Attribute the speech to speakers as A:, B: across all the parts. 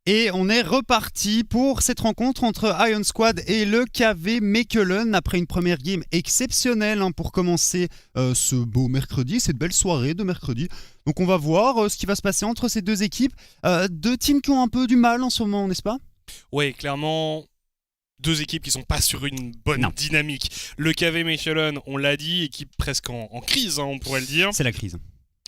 A: Et on est reparti pour cette rencontre entre Iron Squad et le KV Mechelen après une première game exceptionnelle pour commencer ce beau mercredi, cette belle soirée de mercredi. Donc on va voir ce qui va se passer entre ces deux équipes. Deux teams qui ont un peu du mal en ce moment, n'est-ce pas ?
B: Oui, clairement, deux équipes qui sont pas sur une bonne dynamique. Le KV Mechelen, on l'a dit, équipe presque en crise, on pourrait le dire.
A: C'est la crise.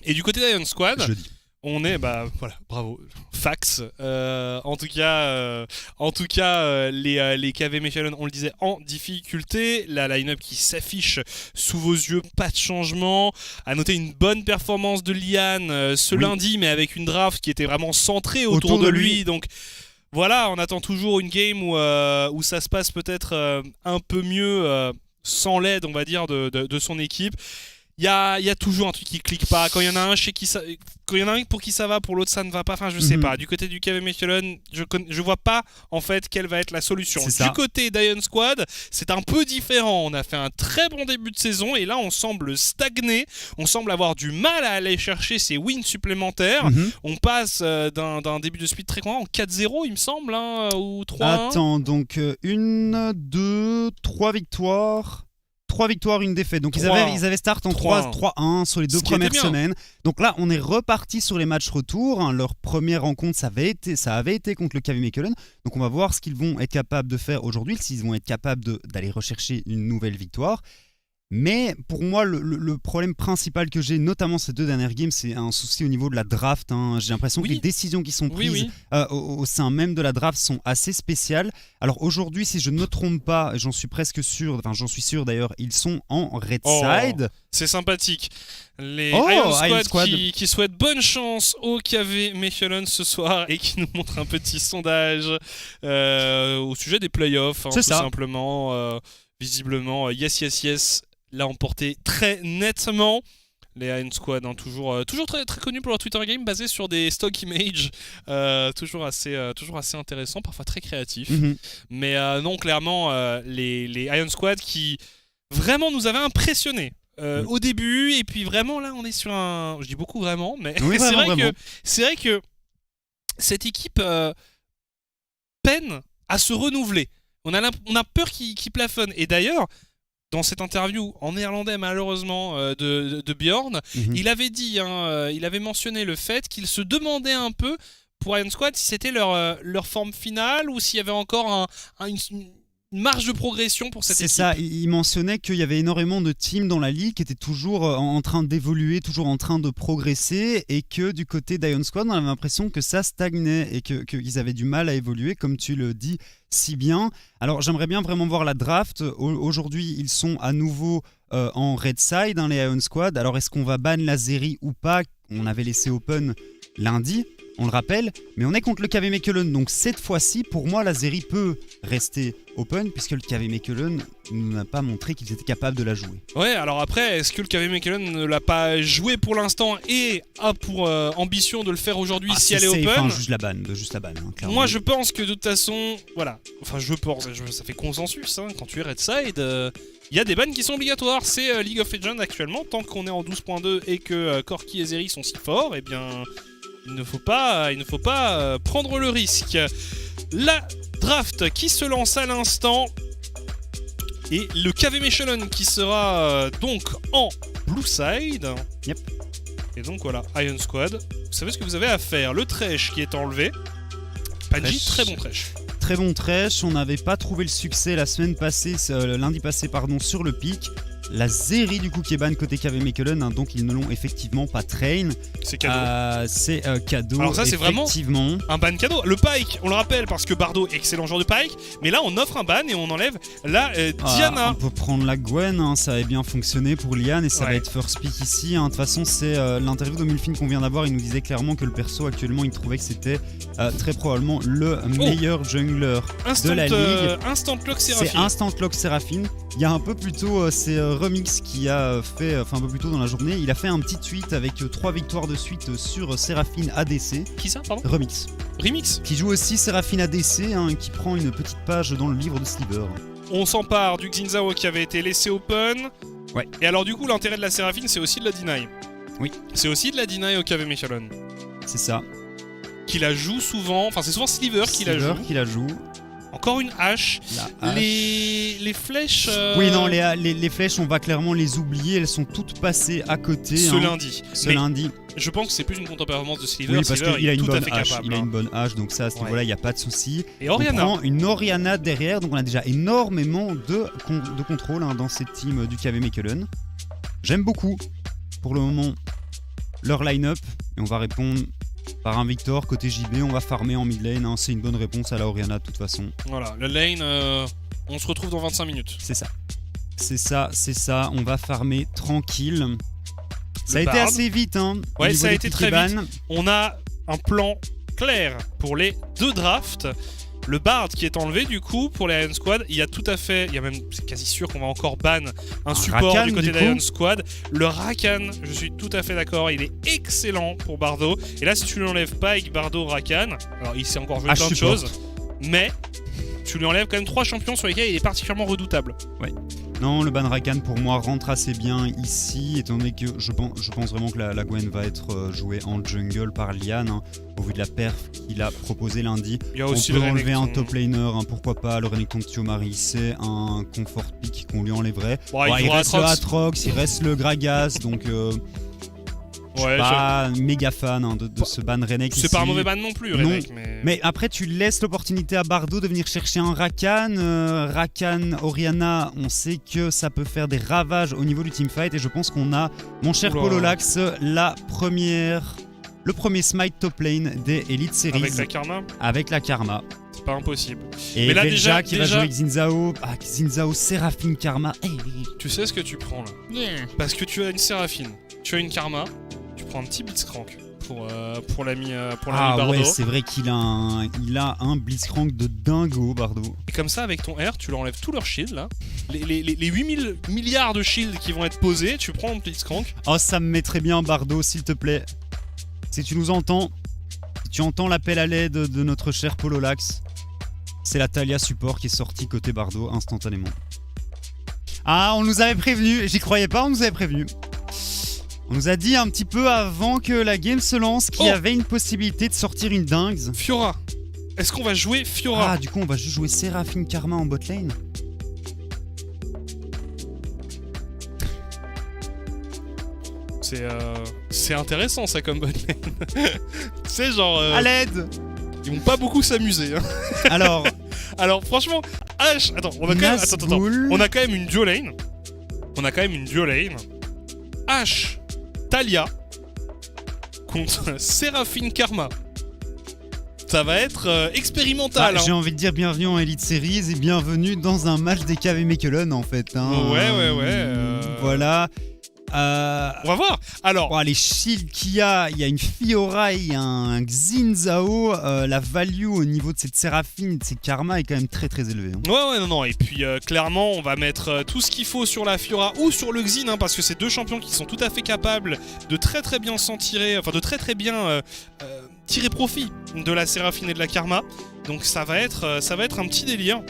B: Et du côté d'Iron Squad,
A: je dis.
B: On est, voilà, bravo, fax. En tout cas, les KV Mechelen, on le disait, en difficulté. La line-up qui s'affiche sous vos yeux, pas de changement. À noter une bonne performance de Lian ce lundi, mais avec une draft qui était vraiment centrée autour de lui. Donc voilà, on attend toujours une game où ça se passe peut-être un peu mieux sans l'aide, on va dire, de son équipe. Il y a toujours un truc qui clique pas. Quand il y en a un quand il y en a un pour qui ça va, pour l'autre ça ne va pas. Enfin, je sais pas. Du côté du KV Mechelen, je vois pas en fait quelle va être la solution. Du côté d'Iron Squad, c'est un peu différent. On a fait un très bon début de saison et là on semble stagner. On semble avoir du mal à aller chercher ces wins supplémentaires. On passe d'un début de split très grand en 4-0, il me semble, ou 3-1.
A: Attends, donc 1, 2, 3 victoires. 3 victoires, une défaite. Donc ils avaient start en 3-1 sur les deux premières semaines. Donc là, on est reparti sur les matchs retour. Leur première rencontre, ça avait été contre le KV Mechelen. Donc on va voir ce qu'ils vont être capables de faire aujourd'hui, s'ils vont être capables d'aller rechercher une nouvelle victoire. Mais pour moi, le problème principal que j'ai, notamment ces deux dernières games, c'est un souci au niveau de la draft. J'ai l'impression que les décisions qui sont prises au sein même de la draft sont assez spéciales. Alors aujourd'hui, si je ne me trompe pas, j'en suis sûr d'ailleurs, ils sont en red side.
B: C'est sympathique. Les Iron Squad qui souhaitent bonne chance au KV Mechelen ce soir et qui nous montrent un petit sondage au sujet des playoffs, tout simplement. Visiblement, Yes l'a emporté très nettement. Les Iron Squad, toujours très, très connus pour leur Twitter game basé sur des stock images, toujours assez intéressant, parfois très créatif. Mais non, clairement, les Iron Squad qui vraiment nous avaient impressionnés au début, et puis vraiment là on est sur je dis beaucoup vraiment, mais c'est vrai que cette équipe peine à se renouveler. On a peur qu'il plafonne. Et d'ailleurs, dans cette interview en néerlandais malheureusement de Bjorn, il avait dit, il avait mentionné le fait qu'il se demandait un peu pour Iron Squad si c'était leur forme finale ou s'il y avait encore une marge de progression pour cette équipe.
A: C'est ça, il mentionnait qu'il y avait énormément de teams dans la ligue qui étaient toujours en train d'évoluer, toujours en train de progresser, et que du côté d'Iron Squad, on avait l'impression que ça stagnait et qu'ils avaient du mal à évoluer, comme tu le dis si bien. Alors j'aimerais bien vraiment voir la draft. Aujourd'hui, ils sont à nouveau en red side, les Iron Squad. Alors est-ce qu'on va ban la série ou pas ? On avait laissé open lundi, on le rappelle, mais on est contre le KV Mechelen, donc cette fois-ci, pour moi, la série peut rester open, puisque le KV Mechelen n'a pas montré qu'ils étaient capables de la jouer.
B: Ouais, alors après, est-ce que le KV Mechelen ne l'a pas joué pour l'instant et a pour ambition de le faire aujourd'hui si elle est open ?
A: Juste la ban, clairement.
B: Moi, je pense que de toute façon, voilà, enfin ça fait consensus, quand tu es red side... Il y a des bans qui sont obligatoires, c'est League of Legends actuellement, tant qu'on est en 12.2 et que Corki et Zeri sont si forts, eh bien il ne faut pas prendre le risque. La draft qui se lance à l'instant, et le KV Mechelen qui sera donc en blue side.
A: Yep.
B: Et donc voilà, Iron Squad, vous savez ce que vous avez à faire. Le Thresh qui est enlevé, Panji, très bon Thresh.
A: Très bon Thresh, on n'avait pas trouvé le succès lundi passé, sur le pic. La série du coup qui est ban côté KV Mechelen, donc ils ne l'ont effectivement pas train.
B: C'est cadeau.
A: C'est cadeau.
B: Alors ça c'est vraiment un ban cadeau. Le Pyke, on le rappelle parce que Bardo, excellent joueur de Pyke, mais là on offre un ban et on enlève la Diana.
A: On peut prendre la Gwen, ça avait bien fonctionné pour Lian et ça va être first pick ici. De toute façon c'est l'interview de Mulfin qu'on vient d'avoir, il nous disait clairement que le perso actuellement il trouvait que c'était très probablement le meilleur jungler de la ligue.
B: Instant Lock Seraphine.
A: C'est Instant Lock Seraphine. Il y a un peu plus tôt, c'est Remix qui a fait, un peu plus tôt dans la journée, il a fait un petit tweet avec 3 victoires de suite sur Seraphine ADC.
B: Qui ça, pardon ?
A: Remix. Qui joue aussi Seraphine ADC, qui prend une petite page dans le livre de Sliver.
B: On s'empare du Xinzao qui avait été laissé open.
A: Ouais.
B: Et alors du coup, l'intérêt de la Seraphine, c'est aussi de la deny.
A: Oui.
B: C'est aussi de la deny au KV Mechelen.
A: C'est ça.
B: qui la joue souvent. Enfin, c'est souvent Sliver qui la joue. Encore une hache. Les flèches...
A: Oui, non, les flèches, on va clairement les oublier. Elles sont toutes passées à côté. Ce lundi.
B: Je pense que c'est plus une contre-performance de Sliver.
A: Oui, parce qu'il a une bonne hache. Il a une bonne hache, donc ça, à ce niveau-là, il n'y a pas de souci.
B: Et Oriana.
A: On prend une Oriana derrière, donc on a déjà énormément de contrôle dans cette team du KV Mechelen. J'aime beaucoup, pour le moment, leur line-up. Et on va répondre... par un Victor, côté JB, on va farmer en mid lane, c'est une bonne réponse à la Oriana de toute façon.
B: Voilà, la lane, on se retrouve dans 25 minutes.
A: C'est ça, on va farmer tranquille. Ça a été assez vite,
B: Ouais, ça a été très vite. On a un plan clair pour les 2 drafts. Le Bard qui est enlevé du coup pour les Iron Squad, il y a tout à fait, il y a même, c'est quasi sûr qu'on va encore ban un support Rakan, du côté d'Iron Squad. Le Rakan, je suis tout à fait d'accord, il est excellent pour Bardo. Et là, si tu lui enlèves pas avec Bardo Rakan, alors il s'est encore joué plein de choses, mais tu lui enlèves quand même 3 champions sur lesquels il est particulièrement redoutable.
A: Ouais. Non, le ban Rakan pour moi rentre assez bien ici, étant donné que je pense vraiment que la Gwen va être jouée en jungle par Liane, au vu de la perf qu'il a proposé lundi.
B: Il y a aussi
A: on peut enlever un top laner, pourquoi pas, le Renekton de Tiomari, c'est un comfort pick qu'on lui enlèverait. Il reste le Aatrox, il reste le Gragas, donc... Je suis pas méga fan de ce ban Renek.
B: C'est pas un mauvais ban non plus, Renek.
A: Mais après, tu laisses l'opportunité à Bardo de venir chercher un Rakan. Rakan, Oriana, on sait que ça peut faire des ravages au niveau du teamfight. Et je pense qu'on a, mon cher Pololax, le premier smite top lane des Elite Series.
B: Avec la Karma. C'est pas impossible.
A: Et mais là, déjà qui va jouer avec Xin-Zhao. Xin-Zhao, Séraphine, Karma.
B: Tu sais ce que tu prends là. Parce que tu as une Séraphine, tu as une Karma. Tu prends un petit Blitzcrank pour l'ami Bardo.
A: Ouais, c'est vrai qu'il a un Blitzcrank de dingo, Bardo.
B: Et comme ça, avec ton R, tu leur enlèves tout leur shield là. Les 8000 milliards de shields qui vont être posés, tu prends un Blitzcrank.
A: Oh, ça me mettrait bien, Bardo, s'il te plaît. Si tu nous entends, si tu entends l'appel à l'aide de notre cher Pololax, c'est la Talia support qui est sortie côté Bardo instantanément. Ah, on nous avait prévenu, j'y croyais pas, on nous avait prévenu. On nous a dit un petit peu avant que la game se lance qu'il y avait une possibilité de sortir une dingue.
B: Fiora. Est-ce qu'on va jouer Fiora?
A: Ah, du coup, on va juste jouer Séraphine Karma en bot lane.
B: C'est intéressant ça comme bot lane. C'est genre...
A: à l'aide.
B: Ils vont pas beaucoup s'amuser.
A: Alors
B: franchement, H... Attends, on a quand même une duo lane. H... Talia contre Séraphine Karma. Ça va être expérimental.
A: J'ai envie de dire bienvenue en Elite Series et bienvenue dans un match des KV Mechelen en fait.
B: Ouais.
A: Voilà.
B: On va voir. Alors,
A: les shields qu'il y a une Fiora, il y a un Xin-Zhao. La value au niveau de cette Séraphine et de cette Karma est quand même très très élevée.
B: Non. Et puis clairement, on va mettre tout ce qu'il faut sur la Fiora ou sur le Xin, parce que c'est 2 champions qui sont tout à fait capables de très très bien s'en tirer, enfin de très très bien tirer profit de la Séraphine et de la Karma. Donc ça va être un petit délire.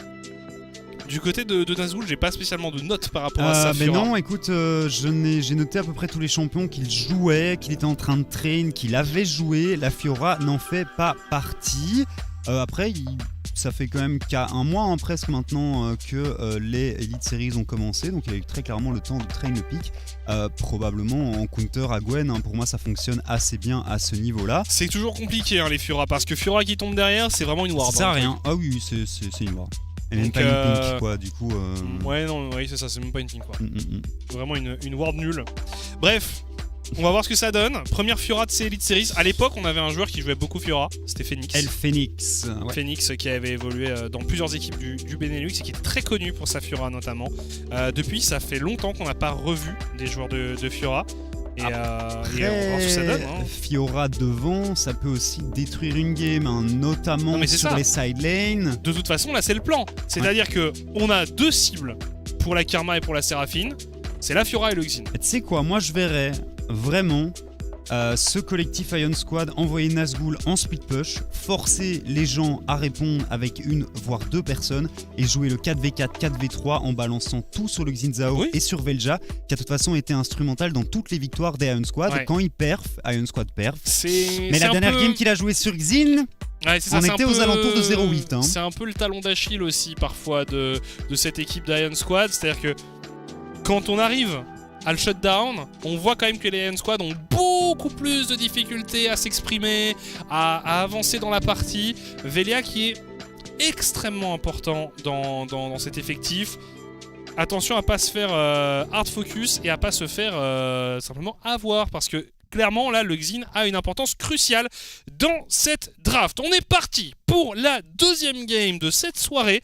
B: Du côté de Nazgûl, j'ai pas spécialement de notes par rapport à ça.
A: Mais non, écoute, j'ai noté à peu près tous les champions qu'il jouait, qu'il était en train de train, qu'il avait joué. La Fiora n'en fait pas partie. Après, ça fait quand même qu'à un mois presque maintenant que les Elite Series ont commencé. Donc il a eu très clairement le temps de train le pick. Probablement en counter à Gwen. Pour moi, ça fonctionne assez bien à ce niveau-là.
B: C'est toujours compliqué les Fiora, parce que Fiora qui tombe derrière, c'est vraiment une ward.
A: Ça sert à rien. Ah oui, c'est une ward. Et même pas une pink quoi, du coup...
B: Ouais, non, oui, c'est ça, c'est même pas une pink quoi. Vraiment une ward nulle. Bref, on va voir ce que ça donne. Première Fiora de ces Elite Series. À l'époque, on avait un joueur qui jouait beaucoup Fiora, c'était Phoenix.
A: Phoenix. Ouais.
B: Phoenix qui avait évolué dans plusieurs équipes du Benelux et qui était très connu pour sa Fiora notamment. Depuis, ça fait longtemps qu'on n'a pas revu des joueurs de Fiora. Et on va voir ce que ça donne.
A: Fiora devant, ça peut aussi détruire une game, notamment sur les side lanes.
B: De toute façon, là, c'est le plan. C'est-à-dire qu'on a 2 cibles pour la Karma et pour la Séraphine. C'est la Fiora et le Xin.
A: Tu sais quoi, moi je verrais vraiment ce collectif Ion Squad envoyait Nazgûl en split push, forcer les gens à répondre avec une voire deux personnes et jouer le 4v4, 4v3 en balançant tout sur le Xin Zhao et sur Vel'Ja, qui a de toute façon été instrumental dans toutes les victoires des Ion Squad. Quand il perf, Ion Squad perf. Mais la dernière game qu'il a joué sur Xin, on était aux alentours de 0-8. Hein.
B: C'est un peu le talon d'Achille aussi parfois de cette équipe d'Ion Squad, c'est-à-dire que quand on arrive à le shutdown, on voit quand même que les Ion Squad ont beaucoup plus de difficultés à s'exprimer, à avancer dans la partie. Velia qui est extrêmement important dans cet effectif. Attention à pas se faire hard focus et à pas se faire simplement avoir, parce que clairement là le Xin a une importance cruciale dans cette draft. On est parti pour la deuxième game de cette soirée.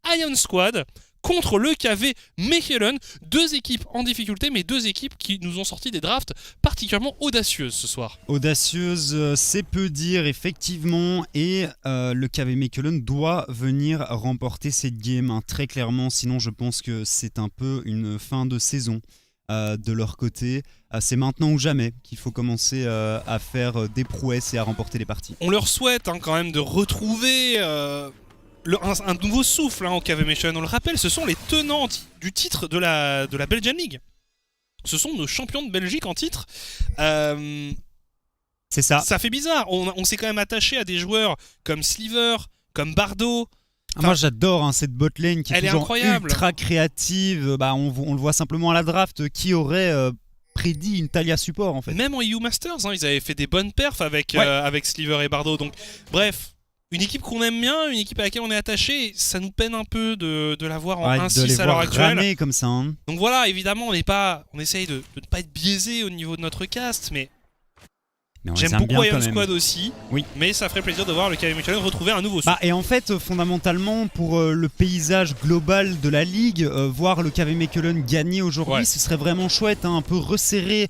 B: Ion Squad contre le KV Mechelen, deux équipes en difficulté, mais deux équipes qui nous ont sorti des drafts particulièrement audacieuses ce soir.
A: Audacieuses, c'est peu dire effectivement, et le KV Mechelen doit venir remporter cette game, hein, très clairement, sinon je pense que c'est un peu une fin de saison. De leur côté, c'est maintenant ou jamais qu'il faut commencer à faire des prouesses et à remporter les parties.
B: On leur souhaite quand même de retrouver un nouveau souffle au KV Mechelen. On le rappelle, ce sont les tenants du titre de la Belgian League. Ce sont nos champions de Belgique en titre.
A: C'est ça.
B: Ça fait bizarre. On s'est quand même attaché à des joueurs comme Sliver, comme Bardo.
A: Moi j'adore cette botlane qui est toujours
B: incroyable,
A: ultra créative. On le voit simplement à la draft. Qui aurait prédit une Taliyah support en fait.
B: Même en EU Masters, ils avaient fait des bonnes perfs avec Sliver et Bardo. Donc bref, une équipe qu'on aime bien, une équipe à laquelle on est attaché. Ça nous peine un peu de la voir en 1-6 à l'heure actuelle.
A: Comme ça, hein.
B: Donc voilà, évidemment on essaye de ne pas être biaisé au niveau de notre cast, mais j'aime beaucoup Ion Squad aussi, mais ça ferait plaisir de voir le KV Mechelen retrouver un nouveau souffle.
A: Et en fait, fondamentalement, pour le paysage global de la ligue, voir le KV Mechelen gagner aujourd'hui, ce serait vraiment chouette, un peu resserrer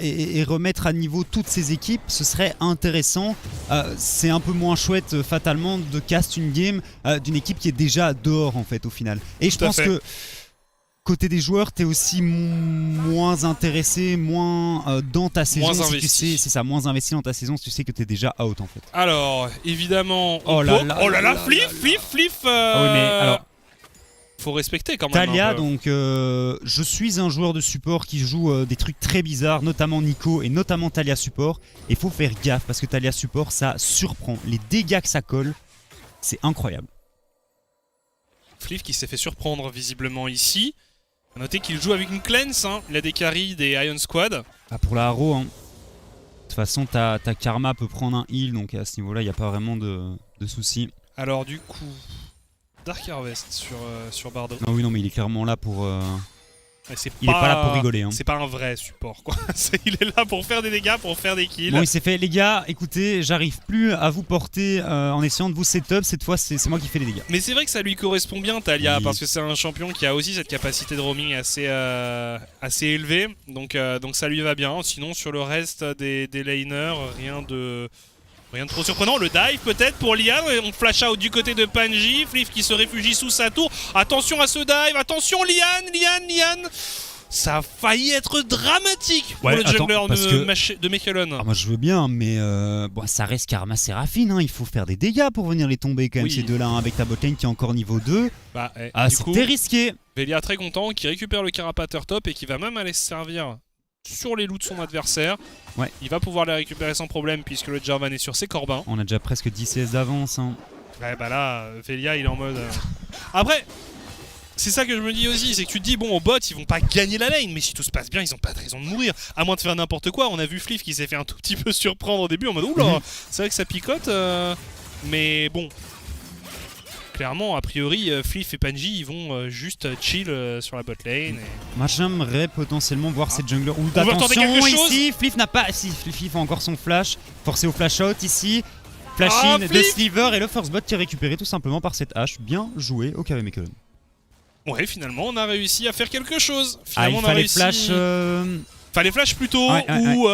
A: et remettre à niveau toutes ces équipes, ce serait intéressant. C'est un peu moins chouette, fatalement, de cast une game d'une équipe qui est déjà dehors, en fait, au final. Et je pense que côté des joueurs, t'es aussi moins intéressé, moins dans ta saison.
B: Moins investi.
A: C'est ça, moins investi dans ta saison si tu sais que t'es déjà out en fait.
B: Alors, évidemment. Flif.
A: Ah oui, mais alors.
B: Faut respecter quand même.
A: Taliyah, donc je suis un joueur de support qui joue des trucs très bizarres, notamment Nico et notamment Taliyah support. Et faut faire gaffe parce que Taliyah support, ça surprend. Les dégâts que ça colle, c'est incroyable.
B: Flif qui s'est fait surprendre visiblement ici. A noter qu'il joue avec une cleanse, il a des carries des Ion Squad.
A: Pour la haro, de toute façon ta karma peut prendre un heal, donc à ce niveau là il n'y a pas vraiment de soucis.
B: Alors du coup, Dark Harvest sur Bardo.
A: Non, mais il est clairement là pour... Il est pas là pour rigoler.
B: C'est pas un vrai support quoi. Il est là pour faire des dégâts, pour faire des kills.
A: Bon, il s'est fait, les gars, écoutez, j'arrive plus à vous porter en essayant de vous setup. Cette fois, c'est moi qui fais les dégâts.
B: Mais c'est vrai que ça lui correspond bien, Taliyah, parce que c'est un champion qui a aussi cette capacité de roaming assez élevée. Donc ça lui va bien. Sinon, sur le reste des laners, rien de trop surprenant. Le dive peut-être pour Lian. On flash out du côté de Panji. Flif qui se réfugie sous sa tour. Attention à ce dive. Attention Lian. Ça a failli être dramatique pour le jungler de Mechelen.
A: Moi je veux bien, mais ça reste Karma Seraphine. Il faut faire des dégâts pour venir les tomber quand même, ces deux-là, avec ta botlane qui est encore niveau 2. C'était risqué.
B: Velia très content, qui récupère le carapateur top et qui va même aller se servir sur les loups de son adversaire. Il va pouvoir les récupérer sans problème puisque le Jarvan est sur ses corbins.
A: On a déjà presque 10 CS d'avance.
B: Là, Velia il est en mode... Après, c'est ça que je me dis aussi, c'est que tu te dis, bon, au bot, ils vont pas gagner la lane, mais si tout se passe bien, ils ont pas de raison de mourir. À moins de faire n'importe quoi. On a vu Flif qui s'est fait un tout petit peu surprendre au début en mode, oula, c'est vrai que ça picote. Mais bon... Clairement, a priori, Flif et Panji, ils vont juste chill sur la bot lane.
A: Moi, j'aimerais potentiellement voir cette jungler. Attention, ici, Flif n'a pas... Si, Flif a encore son flash. Forcé au flash out ici. Flash in de Sliver et le first bot qui est récupéré tout simplement par cette hache. Bien joué au KV Mechelen.
B: Ouais, finalement, on a réussi à faire quelque chose.
A: Finalement,
B: il fallait
A: flash...
B: Fallait flash plutôt, ou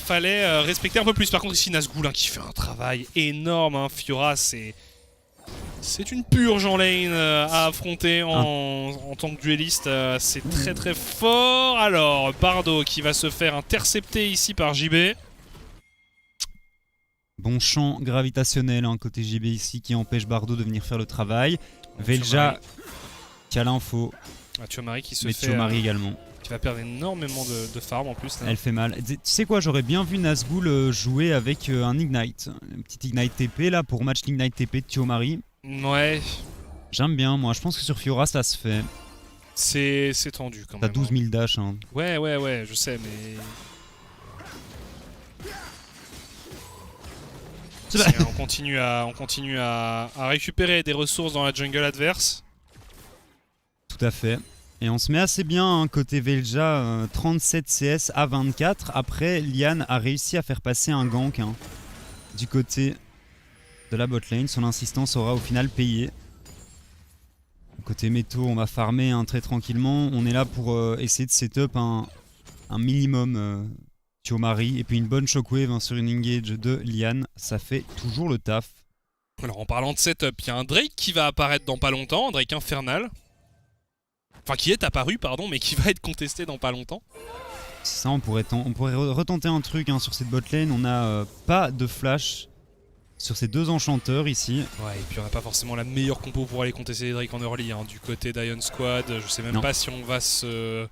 B: fallait respecter un peu plus. Par contre, ici, Nazgûl qui fait un travail énorme. Fiora, c'est une purge en lane à affronter en tant que dueliste. C'est très très fort. Alors, Bardo qui va se faire intercepter ici par JB.
A: Bon champ gravitationnel, côté JB ici, qui empêche Bardot de venir faire le travail. Velja qui a l'info.
B: Thiomari qui se
A: fait... Thiomari également.
B: Qui va perdre énormément de farm en plus. Là.
A: Elle fait mal. Tu sais quoi, j'aurais bien vu Nazgûl jouer avec un Ignite. Un petit Ignite TP là pour match l'Ignite TP de Thiomari.
B: Ouais.
A: J'aime bien, moi. Je pense que sur Fiora ça se fait.
B: C'est tendu quand même.
A: T'as 12 000 dash.
B: Ouais, je sais, mais... On continue à récupérer des ressources dans la jungle adverse.
A: Tout à fait. Et on se met assez bien côté Velja, 37 CS à 24. Après, Lian a réussi à faire passer un gank du côté de la botlane. Son insistance aura au final payé. Côté métaux, on va farmer très tranquillement. On est là pour essayer de setup un minimum Thiomari. Et puis une bonne shockwave sur une engage de Lian. Ça fait toujours le taf.
B: Alors en parlant de setup, il y a un Drake qui va apparaître dans pas longtemps. Un Drake infernal. Enfin qui est apparu, pardon, mais qui va être contesté dans pas longtemps.
A: Ça, on pourrait retenter un truc sur cette botlane. On n'a pas de flash sur ces deux enchanteurs ici.
B: Ouais, et puis on n'a pas forcément la meilleure compo pour aller contester les Drake en early. Du côté d'Ion Squad, je sais même pas si on va se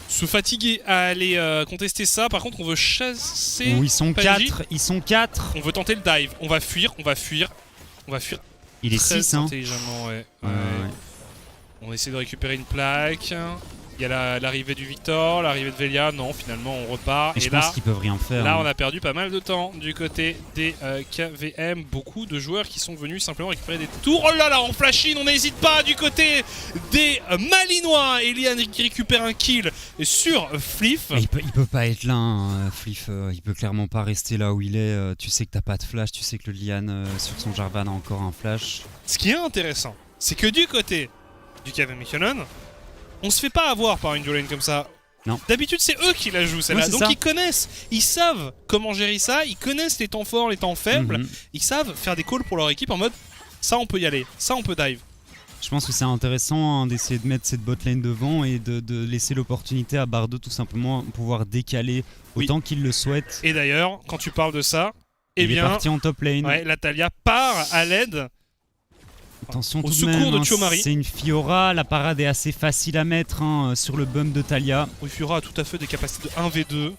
B: fatiguer à aller contester ça. Par contre, on veut chasser...
A: Oh, ils sont 4, ils sont 4.
B: On veut tenter le dive. On va fuir.
A: Il est 6,
B: intelligemment, ouais. On essaie de récupérer une plaque. Il y a l'arrivée du Victor, l'arrivée de Velia. Non, finalement, on repart.
A: Et je pense qu'ils peuvent rien faire.
B: Là, on a perdu pas mal de temps du côté des KVM. Beaucoup de joueurs qui sont venus simplement récupérer des tours. Oh là là, on flash in, on n'hésite pas du côté des Malinois. Elian qui récupère un kill sur Fliff.
A: Il peut pas être là, Fliff. Il peut clairement pas rester là où il est. Tu sais que t'as pas de flash, tu sais que le Lian sur son Jarvan a encore un flash.
B: Ce qui est intéressant, c'est que du côté du KVM Michelin, on se fait pas avoir par une duo lane comme ça.
A: Non.
B: D'habitude, c'est eux qui la jouent, celle-là. Donc ils connaissent, ils savent comment gérer ça, ils connaissent les temps forts, les temps faibles. Ils savent faire des calls pour leur équipe en mode ça on peut y aller, ça on peut dive.
A: Je pense que c'est intéressant d'essayer de mettre cette botlane devant et de laisser l'opportunité à Bardot tout simplement pouvoir décaler autant qu'il le souhaite.
B: Et d'ailleurs, quand tu parles de ça,
A: il est parti en top lane.
B: Ouais, la Taliyah part à l'aide.
A: Attention
B: au
A: tout
B: secours
A: de même,
B: de Thiomari.
A: C'est une Fiora, la parade est assez facile à mettre sur le bump de Taliyah.
B: Oui, Fiora a tout à fait des capacités de 1v2.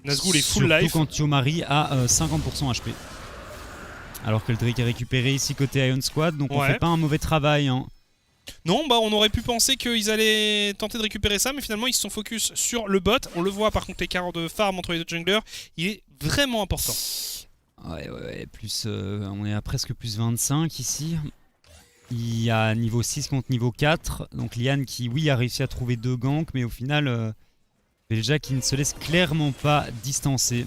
B: Nazgûl est full life.
A: Surtout quand Thiomari a 50% HP. Alors que le Drake est récupéré ici côté Ion Squad, donc on fait pas un mauvais travail.
B: Non, on aurait pu penser qu'ils allaient tenter de récupérer ça, mais finalement ils se sont focus sur le bot. On le voit par contre, l'écart de farm entre les deux junglers, il est vraiment important.
A: Ouais, plus, on est à presque plus 25 ici. Il y a niveau 6 contre niveau 4. Donc Lian qui, oui, a réussi à trouver 2 ganks, mais au final, Velja qui ne se laisse clairement pas distancer.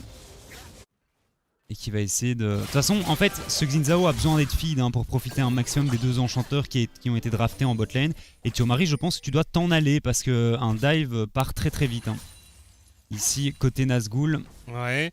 A: Et qui va essayer de... De toute façon, en fait, ce Xin Zhao a besoin d'être feed pour profiter un maximum des deux enchanteurs qui ont été draftés en botlane. Et Thiomari, je pense que tu dois t'en aller parce qu'un dive part très très vite. Ici, côté Nazgûl.
B: Ouais.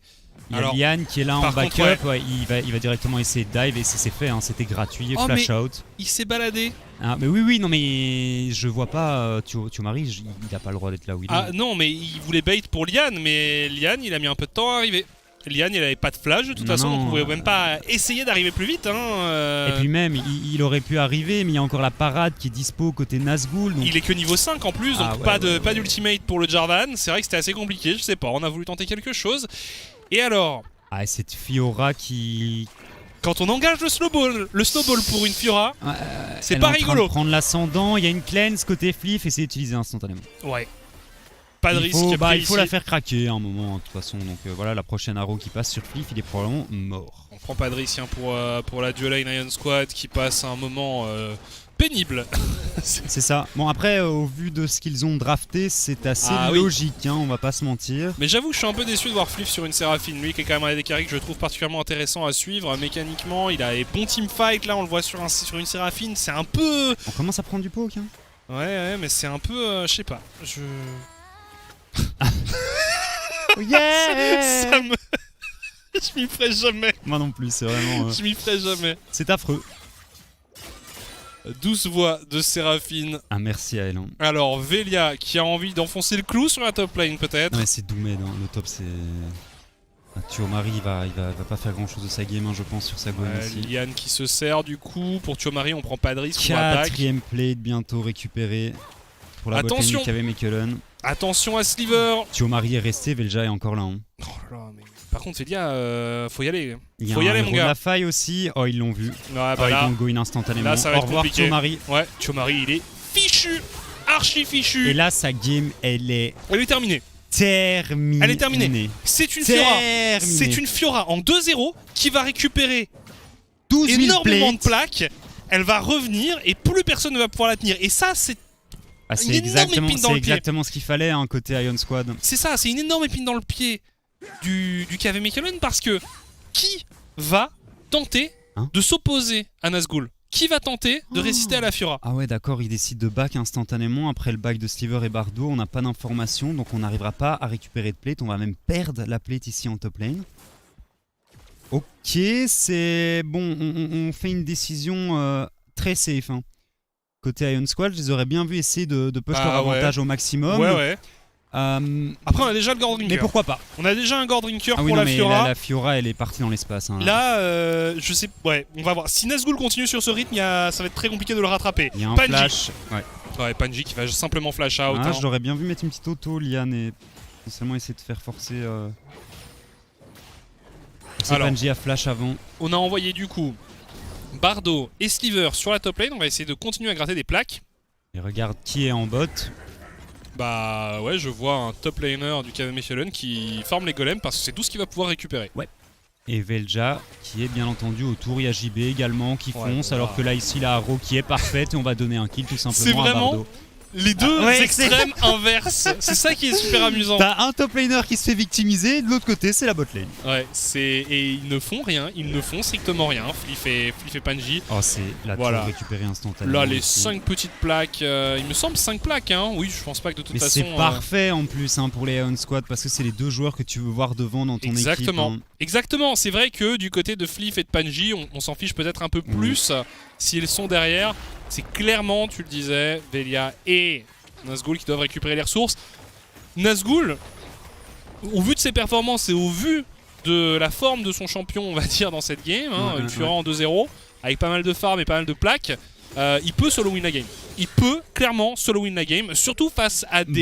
A: Il y a Lian qui est là en backup, il va directement essayer de dive et c'est fait, c'était gratuit, flash out.
B: Il s'est baladé.
A: Ah, mais oui, non mais je vois pas Thiomari, il a pas le droit d'être là où il est.
B: Ah non, mais il voulait bait pour Lian, mais Lian il a mis un peu de temps à arriver. Lian il avait pas de flash de toute façon, donc on pouvait même pas essayer d'arriver plus vite. Et
A: puis même, il aurait pu arriver, mais il y a encore la parade qui est dispo côté Nazgûl. Donc...
B: Il est que niveau 5 en plus, donc pas d'ultimate pour le Jarvan. C'est vrai que c'était assez compliqué, je sais pas, on a voulu tenter quelque chose. Et alors
A: cette Fiora qui...
B: Quand on engage le snowball pour une Fiora, c'est pas rigolo.
A: Elle est en train de prendre l'ascendant, il y a une cleanse côté Fliff et c'est utilisé instantanément.
B: Ouais. Pas de risque.
A: Il faut la faire craquer à un moment de toute façon. Donc voilà, la prochaine arrow qui passe sur Fliff, il est probablement mort.
B: On prend pas de risque pour la duo lane Ion Squad qui passe un moment pénible.
A: C'est ça. Bon après, au vu de ce qu'ils ont drafté, c'est assez logique, on va pas se mentir.
B: Mais j'avoue, je suis un peu déçu de voir Fliff sur une Séraphine. Lui qui est quand même un des carries que je trouve particulièrement intéressant à suivre. Mécaniquement, il a des bons teamfights. Là, on le voit sur une Séraphine. C'est un peu...
A: On commence à prendre du poke.
B: Ouais, mais c'est un peu... je sais pas.
A: Yeah.
B: Je m'y ferai jamais.
A: Moi non plus, c'est vraiment...
B: Je m'y ferai jamais.
A: C'est affreux.
B: 12 voix de Séraphine.
A: Ah merci à elle.
B: Alors Velia qui a envie d'enfoncer le clou sur la top lane peut-être.
A: Non mais c'est Doomed, le top c'est... Tuomari il va pas faire grand chose de sa game, je pense, sur sa go ici.
B: Lian qui se sert du coup. Pour Tuomari, on prend pas de risque.
A: 4ème plate bientôt récupéré pour la botlane du KV Mechelen.
B: Attention à Sliver.
A: Tuomari est resté, Velja est encore là. Hein.
B: Oh là là, mais... Par contre, Velia, faut y aller.
A: Faut y aller, mon gars. La faille aussi. Oh, ils l'ont vu.
B: Ouais, bah
A: ils vont go in instantanément.
B: Là, ça va
A: Au
B: être
A: revoir,
B: compliqué.
A: Tuomari.
B: Ouais, Tuomari, il est fichu. Archi fichu.
A: Et là, sa game, elle est
B: terminée.
A: Terminée.
B: Elle est terminée. C'est une Fiora. C'est une Fiora en 2-0 qui va récupérer
A: 12 000
B: énormément de plaques. Elle va revenir et plus personne ne va pouvoir la tenir. Et ça, c'est
A: c'est exactement ce qu'il fallait, hein, côté Ion Squad.
B: C'est ça, c'est une énorme épine dans le pied du KV Mechelen parce que qui va tenter de s'opposer à Nazgûl? Qui va tenter de résister à la Fiora?
A: Ah ouais, d'accord, il décide de back instantanément après le back de Sliver et Bardo. On n'a pas d'informations, donc on n'arrivera pas à récupérer de plate. On va même perdre la plate ici en top lane. Ok, c'est bon, on fait une décision très safe. Hein. Côté Ion Squad, je les aurais bien vu essayer de push leur avantage au maximum.
B: Ouais. Après, on a déjà le Gore Drinker.
A: Mais pourquoi pas?
B: On a déjà un Gore Drinker
A: pour
B: la Fiora.
A: La Fiora, elle est partie dans l'espace. Hein,
B: là, je sais. Ouais, on va voir. Si Nazgûl continue sur ce rythme, ça va être très compliqué de le rattraper.
A: Il y a un flash.
B: Ouais, Panji qui va simplement flash out.
A: Je l'aurais bien vu mettre une petite auto, Lian, et seulement essayer de faire forcer. Panji à flash avant.
B: On a envoyé du coup Bardo et Sliver sur la top lane. On va essayer de continuer à gratter des plaques.
A: Et regarde qui est en bot.
B: Bah ouais, je vois un top laner du KV Mechelen qui farme les golems parce que c'est tout ce qu'il va pouvoir récupérer.
A: Ouais. Et Velja qui est bien entendu autour, il y a JB également qui fonce, alors que là ici la Haro qui est parfaite et on va donner un kill tout simplement à Bardo.
B: Les deux extrêmes inverses. C'est ça qui est super amusant.
A: T'as un top laner qui se fait victimiser, de l'autre côté c'est la bot lane.
B: Ouais, et ils ne font rien, ils ne font strictement rien. Fliff et Panji.
A: Oh, c'est la tour récupérée instantanément.
B: Là, les 5 petites plaques, il me semble 5 plaques, hein. Oui, je pense pas que de toute façon.
A: C'est parfait en plus pour les Ion Squad parce que c'est les deux joueurs que tu veux voir devant dans ton équipe.
B: Exactement, c'est vrai que du côté de Fliff et de Panji, on s'en fiche peut-être un peu plus s'ils sont derrière. C'est clairement, tu le disais, Velia et Nazgûl qui doivent récupérer les ressources. Nazgûl, au vu de ses performances et au vu de la forme de son champion, on va dire, dans cette game, une Fiora en 2-0, avec pas mal de farm et pas mal de plaques, il peut solo win la game. Il peut clairement solo win la game, surtout face à des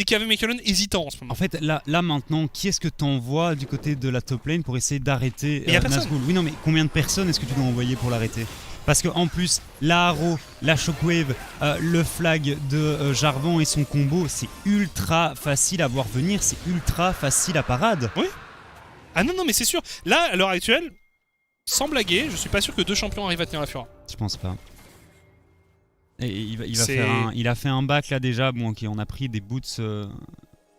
B: KV Mechelen hésitants en ce moment.
A: En fait, là maintenant, qui est-ce que t'envoies du côté de la top lane pour essayer d'arrêter Nazgûl? Oui, non, mais combien de personnes est-ce que tu dois envoyer pour l'arrêter? Parce qu'en plus, la Haro, la Shockwave, le flag de Jarvan et son combo, c'est ultra facile à voir venir, c'est ultra facile à parade.
B: Oui. Ah non, mais c'est sûr. Là, à l'heure actuelle, sans blaguer, je suis pas sûr que 2 champions arrivent à tenir la Fiora.
A: Je pense pas. Et il a fait un back là déjà, bon ok, on a pris des boots,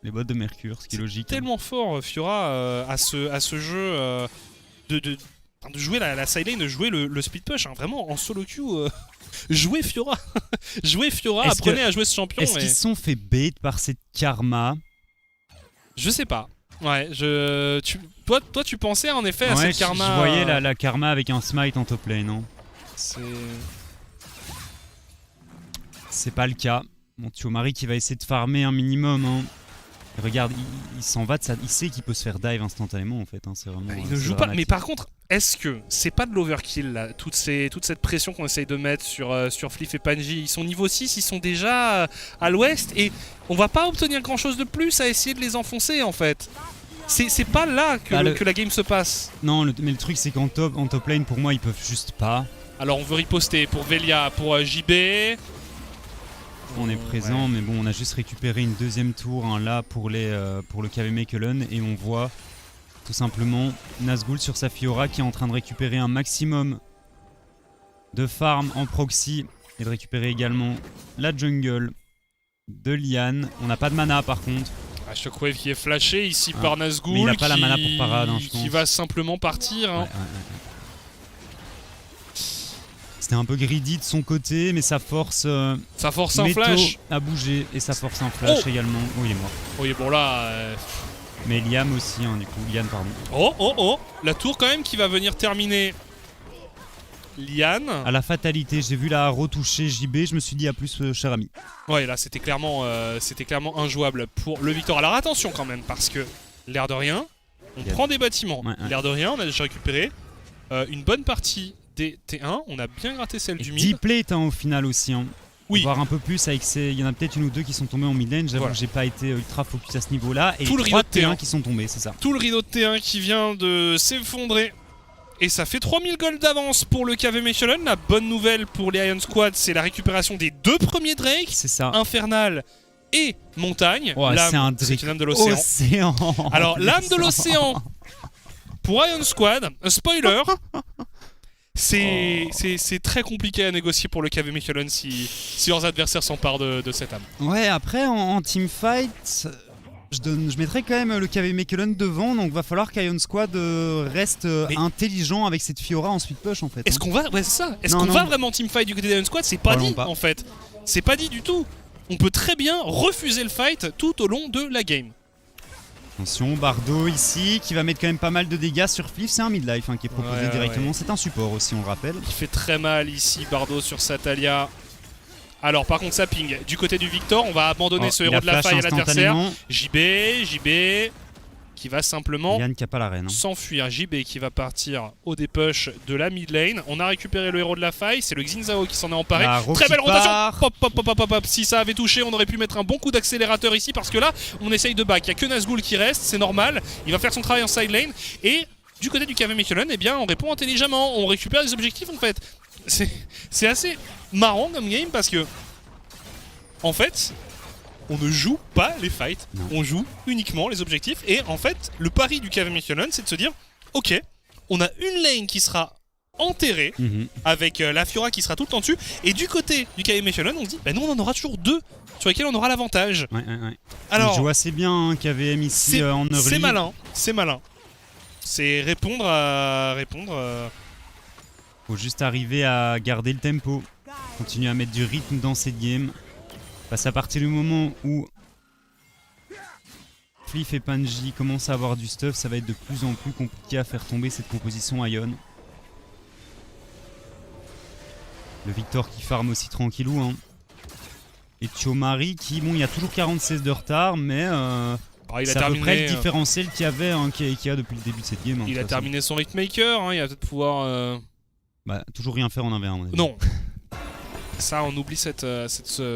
A: les bottes de Mercure, ce qui est logique.
B: Tellement fort Fiora à ce jeu de jouer la side lane, de jouer le speed push, hein, vraiment en solo queue. Jouez Fiora. Jouez Fiora, apprenez à jouer ce champion.
A: Est-ce qu'ils sont fait bait par cette karma?
B: Je sais pas. Ouais, toi tu pensais en effet à cette karma.
A: Je voyais la karma avec un smite en top lane, non? C'est pas le cas. Bon, Tuomari qui va essayer de farmer un minimum. Hein. Regarde, il s'en va de ça. Il sait qu'il peut se faire dive instantanément en fait. Hein. C'est vraiment.
B: Il ne joue pas. Mais par contre, est-ce que c'est pas de l'overkill là, toute cette pression qu'on essaye de mettre sur Fliff et Panji? Ils sont niveau 6, ils sont déjà à l'ouest et on va pas obtenir grand chose de plus à essayer de les enfoncer en fait. C'est pas là que la game se passe.
A: Non, mais le truc c'est qu'en top lane pour moi ils peuvent juste pas.
B: Alors on veut riposter pour Velia, pour JB.
A: On est présent, mais bon, on a juste récupéré une deuxième tour là pour le KV Mechelen et on voit tout simplement Nazgûl sur sa Fiora qui est en train de récupérer un maximum de farm en proxy et de récupérer également la jungle de Lian. On n'a pas de mana par contre.
B: Shockwave qui est flashé ici par Nazgûl.
A: Mais il n'a pas la mana pour parade, je pense.
B: Qui va simplement partir. Hein.
A: C'était un peu greedy de son côté, mais ça force
B: un flash
A: à bouger et ça force un flash également. Oh, il est mort.
B: Oui, bon là.
A: Mais Liam aussi, hein, du coup. Lian, pardon.
B: Oh la tour quand même qui va venir terminer Lian.
A: À la fatalité, j'ai vu la Haro toucher JB, je me suis dit à plus, cher ami.
B: Ouais, là c'était clairement injouable pour le Victor. Alors attention quand même, parce que l'air de rien, On prend des bâtiments. L'air de rien, on a déjà récupéré une bonne partie des T1. On a bien gratté celle du mid.
A: 10 plates au final aussi.
B: Oui.
A: Voir un peu plus avec ces... Il y en a peut-être une ou deux qui sont tombés en mid lane. J'avoue que j'ai pas été ultra focus à ce niveau-là. Et
B: tout le
A: 3 T1 qui sont tombés, c'est ça.
B: Tout le rideau de T1 qui vient de s'effondrer. Et ça fait 3000 gold d'avance pour le KV Mechelen. La bonne nouvelle pour les Iron Squad, c'est la récupération des 2 premiers Drake.
A: C'est ça.
B: Infernal et Montagne.
A: C'est
B: une âme de l'océan. Alors, l'âme de l'océan pour Iron Squad, spoiler, c'est très compliqué à négocier pour le KV Mechelen si leurs adversaires s'emparent de cette âme.
A: Ouais, après, en teamfight... Je mettrais quand même le KV Mechelen devant, donc va falloir qu'Iron Squad reste intelligent avec cette Fiora en speed push en fait.
B: Est-ce qu'on va, c'est ça. Est-ce qu'on va vraiment teamfight du côté d'Iron Squad? C'est pas dit en fait. C'est pas dit du tout. On peut très bien refuser le fight tout au long de la game.
A: Attention, Bardo ici qui va mettre quand même pas mal de dégâts sur Fliff. C'est un midlife qui est proposé directement. C'est un support aussi, on le rappelle.
B: Il fait très mal ici, Bardo sur sa Talia. Alors par contre ça ping du côté du Victor, on va abandonner ce héros de la faille à l'adversaire. JB qui va simplement s'enfuir. JB qui va partir au dépush de la mid lane. On a récupéré le héros de la faille, c'est le Xin qui s'en est emparé. Très belle rotation. Pop. Si ça avait touché, on aurait pu mettre un bon coup d'accélérateur ici parce que là on essaye de back. Il n'y a que Nazgûl qui reste, c'est normal. Il va faire son travail en side lane. Et du côté du KV Mechelen, eh bien on répond intelligemment, on récupère des objectifs en fait. C'est assez marrant comme game parce que en fait on ne joue pas les fights, on joue uniquement les objectifs. Et en fait le pari du KV Mechelen, c'est de se dire ok, on a une lane qui sera enterrée avec la Fiora qui sera tout le temps dessus, et du côté du KV Mechelen on se dit bah nous on en aura toujours 2 sur lesquels on aura l'avantage.
A: Alors, il joue assez bien KVM ici en early.
B: C'est malin. C'est répondre.
A: Faut juste arriver à garder le tempo, continuer à mettre du rythme dans cette game. Parce qu'à partir du moment où Fliff et Panji commencent à avoir du stuff, ça va être de plus en plus compliqué à faire tomber cette composition Ion. Le Victor qui farm aussi tranquillou. Et Thiomari qui, bon, il y a toujours 46 de retard, mais c'est à peu près le différentiel qu'il y avait, qu'il y a depuis le début de cette game.
B: Il a terminé son Hitmaker, il va peut-être pouvoir...
A: toujours rien faire en 1v1.
B: Non. Ça, on oublie cette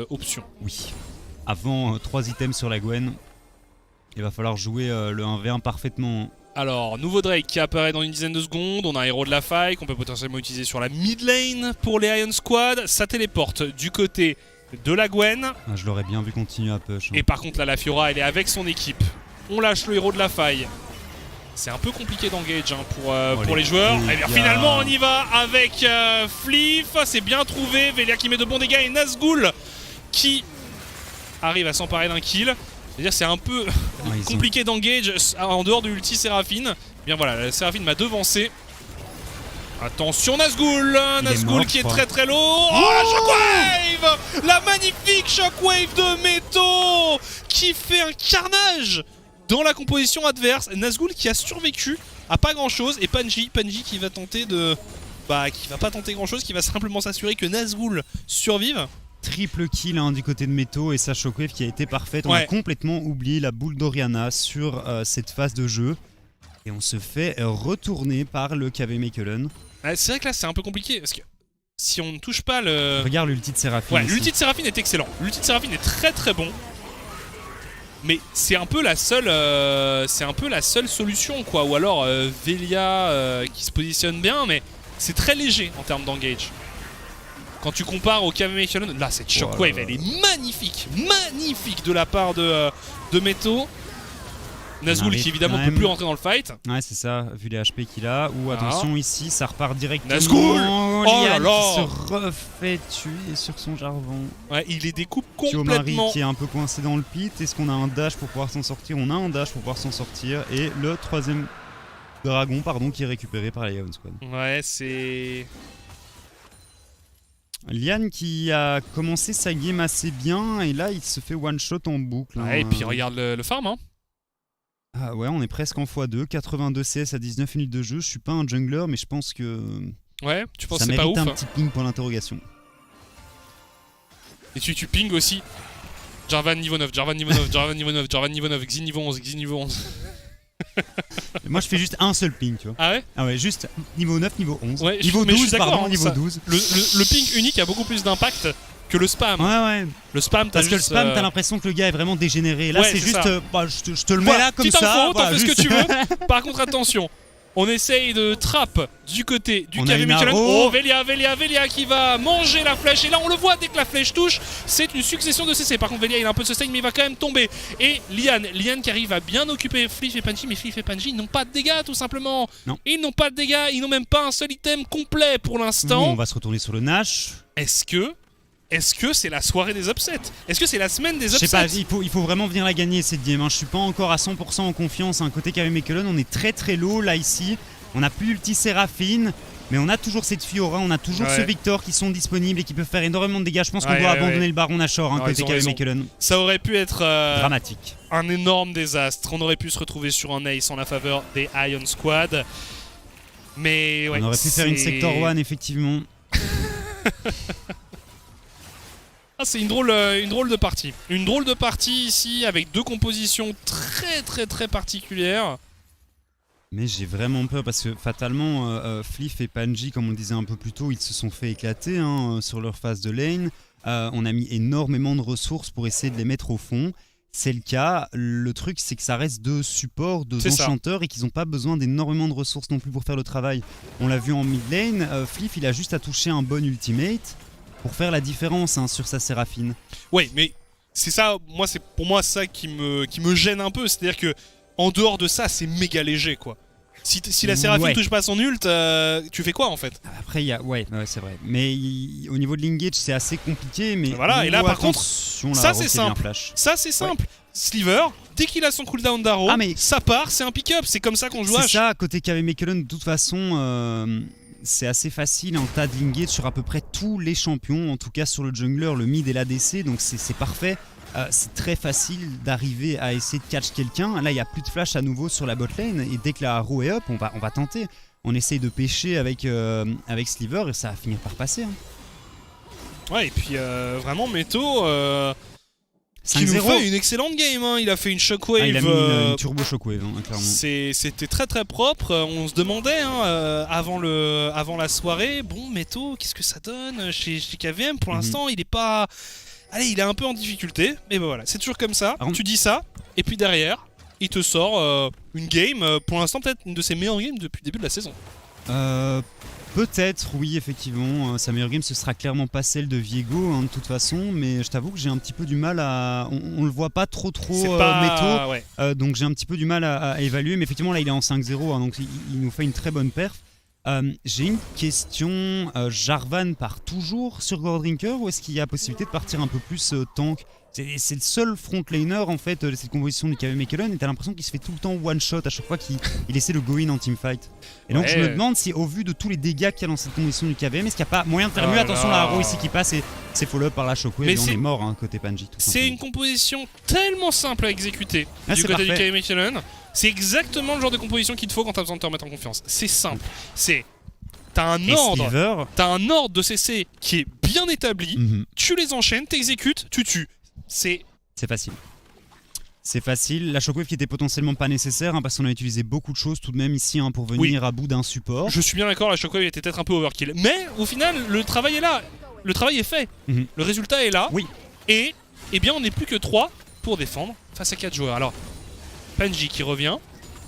B: option.
A: Oui. Avant 3 items sur la Gwen, il va falloir jouer le 1v1 parfaitement.
B: Alors, nouveau Drake qui apparaît dans une dizaine de secondes. On a un héros de la faille qu'on peut potentiellement utiliser sur la mid lane pour les Iron Squad. Ça téléporte du côté de la Gwen.
A: Je l'aurais bien vu continuer à push.
B: Et par contre, là, la Fiora, elle est avec son équipe. On lâche le héros de la faille. C'est un peu compliqué d'engage pour les joueurs. Et bien finalement on y va avec Fliff, c'est bien trouvé. Velia qui met de bons dégâts et Nazgûl qui arrive à s'emparer d'un kill. C'est-à-dire c'est un peu compliqué d'engage en dehors de l'ulti Séraphine. Bien voilà, la Séraphine m'a devancé. Attention Nazgûl qui est très très low. Oh la shockwave, la magnifique shockwave de Meto qui fait un carnage dans la composition adverse. Nazgûl qui a survécu à pas grand chose, et Panji qui va tenter de... qui va pas tenter grand chose, qui va simplement s'assurer que Nazgûl survive.
A: Triple kill du côté de Meto et sa shockwave qui a été parfaite. On a complètement oublié la boule d'Oriana sur cette phase de jeu. Et on se fait retourner par le KV Mechelen.
B: C'est vrai que là c'est un peu compliqué, parce que si on ne touche pas le...
A: Regarde l'ulti de Séraphine.
B: L'ulti de Séraphine est excellent. L'ulti de Séraphine est très très bon. Mais c'est un peu la seule solution quoi, ou alors Velia qui se positionne bien, mais c'est très léger en termes d'engage. Quand tu compares au KV Mechelen, là cette shockwave elle est magnifique de la part de Meto. Nazgûl qui évidemment ne peut plus rentrer dans le fight.
A: Ouais c'est ça, vu les HP qu'il a. Ou attention ici, ça repart directement.
B: Nazgûl, oh là là,
A: qui se refait tuer sur son Jarvan.
B: Ouais, il les découpe complètement.
A: Thiomari qui est un peu coincé dans le pit. Est-ce qu'on a un dash pour pouvoir s'en sortir? On a un dash pour pouvoir s'en sortir. Et le troisième dragon qui est récupéré par les Iron Squad.
B: Ouais, c'est...
A: Lian qui a commencé sa game assez bien. Et là, il se fait one shot en boucle.
B: Ouais, et puis regarde le farm
A: Ah ouais, on est presque en x2, 82 CS à 19 minutes de jeu. Je suis pas un jungler, mais je pense que
B: ouais, tu penses
A: ça
B: c'est pas
A: mérite
B: ouf,
A: un petit ping pour l'interrogation.
B: Et tu ping aussi Jarvan niveau 9, Jarvan niveau 9, Jarvan niveau 9, Jarvan niveau 9, Xin niveau 11, Xin niveau 11.
A: Moi je fais juste un seul ping, tu vois.
B: Ah ouais?
A: Ah ouais, juste niveau 9, niveau 11.
B: Ouais,
A: niveau 12, pardon,
B: hein,
A: niveau 12.
B: Le ping unique a beaucoup plus d'impact que le spam.
A: Ouais.
B: Le spam,
A: parce que le spam, t'as l'impression que le gars est vraiment dégénéré. Là, c'est juste. Je te le mets là comme
B: petite
A: ça.
B: Info, t'en fais ce que tu veux. Par contre, attention. On essaye de trap du côté du KV Mechelen. Oh, Velia qui va manger la flèche. Et là, on le voit, dès que la flèche touche, c'est une succession de CC. Par contre, Velia, il a un peu de sustain, mais il va quand même tomber. Et Lian qui arrive à bien occuper Flip et Panji. Mais Flip et Panji n'ont pas de dégâts, tout simplement.
A: Non.
B: Ils n'ont pas de dégâts. Ils n'ont même pas un seul item complet pour l'instant.
A: On va se retourner sur le Nash.
B: Est-ce que c'est la soirée des upsets? Est-ce que c'est la semaine des upsets?
A: Je sais pas, il faut vraiment venir la gagner cette game. Je suis pas encore à 100% en confiance. Côté KV Mechelen, on est très low là ici. On n'a plus l'ulti Séraphine, mais on a toujours cette Fiora, on a toujours ce Victor qui sont disponibles et qui peuvent faire énormément de dégâts. Je pense qu'on doit abandonner le Baron Nashor côté KV Mechelen.
B: Ça aurait pu être
A: dramatique. Un
B: énorme désastre. On aurait pu se retrouver sur un ace en la faveur des Ion Squad. Mais
A: on aurait pu faire une Sector 1 effectivement.
B: C'est une drôle de partie. Une drôle de partie ici avec deux compositions très particulières.
A: Mais j'ai vraiment peur parce que fatalement, Flip et Panji, comme on le disait un peu plus tôt, ils se sont fait éclater sur leur phase de lane. On a mis énormément de ressources pour essayer de les mettre au fond. C'est le cas. Le truc, c'est que ça reste deux supports, deux enchanteurs et qu'ils n'ont pas besoin d'énormément de ressources non plus pour faire le travail. On l'a vu en mid lane, Flip, il a juste à toucher un bon ultimate pour faire la différence sur sa Séraphine.
B: Oui, mais c'est ça, pour moi ça qui me gêne un peu, c'est-à-dire que en dehors de ça, c'est méga léger quoi. Si la Séraphine touche pas son ult, tu fais quoi en fait?
A: Après, c'est vrai. Mais au niveau de l'engage, c'est assez compliqué. Mais
B: voilà, et là par contre, ça c'est simple. Ça c'est simple. Sliver, dès qu'il a son cooldown d'arrow, ça part, c'est un pick-up. C'est comme ça qu'on joue.
A: C'est ça, côté KV Mechelen, de toute façon. C'est assez facile en tas de l'engage sur à peu près tous les champions, en tout cas sur le jungler, le mid et l'ADC, donc c'est parfait. C'est très facile d'arriver à essayer de catch quelqu'un. Là, il n'y a plus de flash à nouveau sur la bot lane, et dès que la roue est up, on va tenter. On essaye de pêcher avec Sliver et ça va finir par passer.
B: Ouais, et puis vraiment, Meto... qui nous fait une excellente game, il a fait une shockwave.
A: Il a mis une turbo shockwave, clairement.
B: C'était très propre. On se demandait avant la soirée, bon, Meto, qu'est-ce que ça donne chez KVM? Pour l'instant, il est pas. Allez, il est un peu en difficulté, mais ben voilà, c'est toujours comme ça. Tu dis ça, et puis derrière, il te sort une game, pour l'instant peut-être une de ses meilleures games depuis le début de la saison.
A: Peut-être, oui, effectivement. Sa meilleure game, ce sera clairement pas celle de Viego, de toute façon. Mais je t'avoue que j'ai un petit peu du mal à... On le voit pas trop Meto. Donc j'ai un petit peu du mal à évaluer. Mais effectivement, là, il est en 5-0. Donc il nous fait une très bonne perf. J'ai une question. Jarvan part toujours sur Goredrinker ou est-ce qu'il y a possibilité de partir un peu plus tank? C'est le seul frontlaner en fait de cette composition du KV Mechelen et t'as l'impression qu'il se fait tout le temps one shot à chaque fois qu'il essaie de go in en teamfight. Et donc je me demande si au vu de tous les dégâts qu'il y a dans cette composition du KVM, est-ce qu'il n'y a pas moyen de faire mieux? Attention, la haro ici qui passe et c'est follow-up par la shockwave et on est mort côté Panji.
B: C'est une composition tellement simple à exécuter du côté du KV Mechelen. C'est exactement le genre de composition qu'il te faut quand t'as besoin de te remettre en confiance. C'est simple. T'as un ordre de CC qui est bien établi, tu les enchaînes, t'exécutes, tu tues. C'est
A: facile. C'est facile. La shockwave qui était potentiellement pas nécessaire parce qu'on a utilisé beaucoup de choses tout de même ici pour venir à bout d'un support.
B: Je suis bien d'accord, la shockwave était peut-être un peu overkill. Mais au final, le travail est là. Le travail est fait. Le résultat est là.
A: Oui.
B: Et bien, on n'est plus que 3 pour défendre face à 4 joueurs. Alors, Panji qui revient.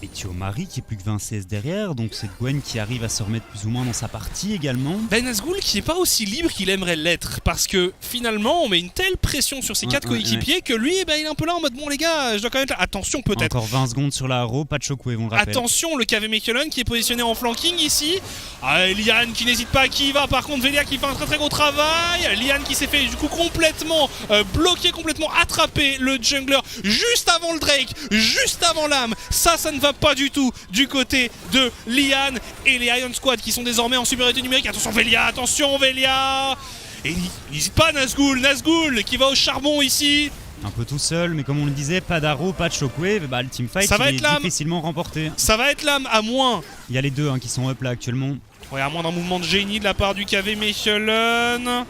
A: Et Thiomari qui est plus que 20 CS derrière, donc c'est Gwen qui arrive à se remettre plus ou moins dans sa partie également.
B: Nazgûl qui n'est pas aussi libre qu'il aimerait l'être, parce que finalement on met une telle pression sur ses 4 coéquipiers que lui il est un peu là en mode bon les gars, je dois quand même... Attention peut-être.
A: Encore 20 secondes sur la haro, pas de shockwave on le rappelle.
B: Attention le KV Mechelen qui est positionné en flanking ici. Lian qui n'hésite pas, qui y va, par contre Velia qui fait un très gros travail. Lian qui s'est fait du coup complètement bloquer, complètement attraper le jungler juste avant le Drake, juste avant l'âme. Ça ne va pas du tout du côté de Lian et les Ion Squad qui sont désormais en supériorité numérique. Attention Velia. Et n'hésite pas Nazgûl qui va au charbon ici.
A: Un peu tout seul, mais comme on le disait, pas d'arrow, pas de shockwave, le teamfight est difficilement remporté.
B: Ça va être l'âme à moins.
A: Il y a les deux qui sont up là actuellement.
B: Ouais, à moins d'un mouvement de génie de la part du KV Mechelen.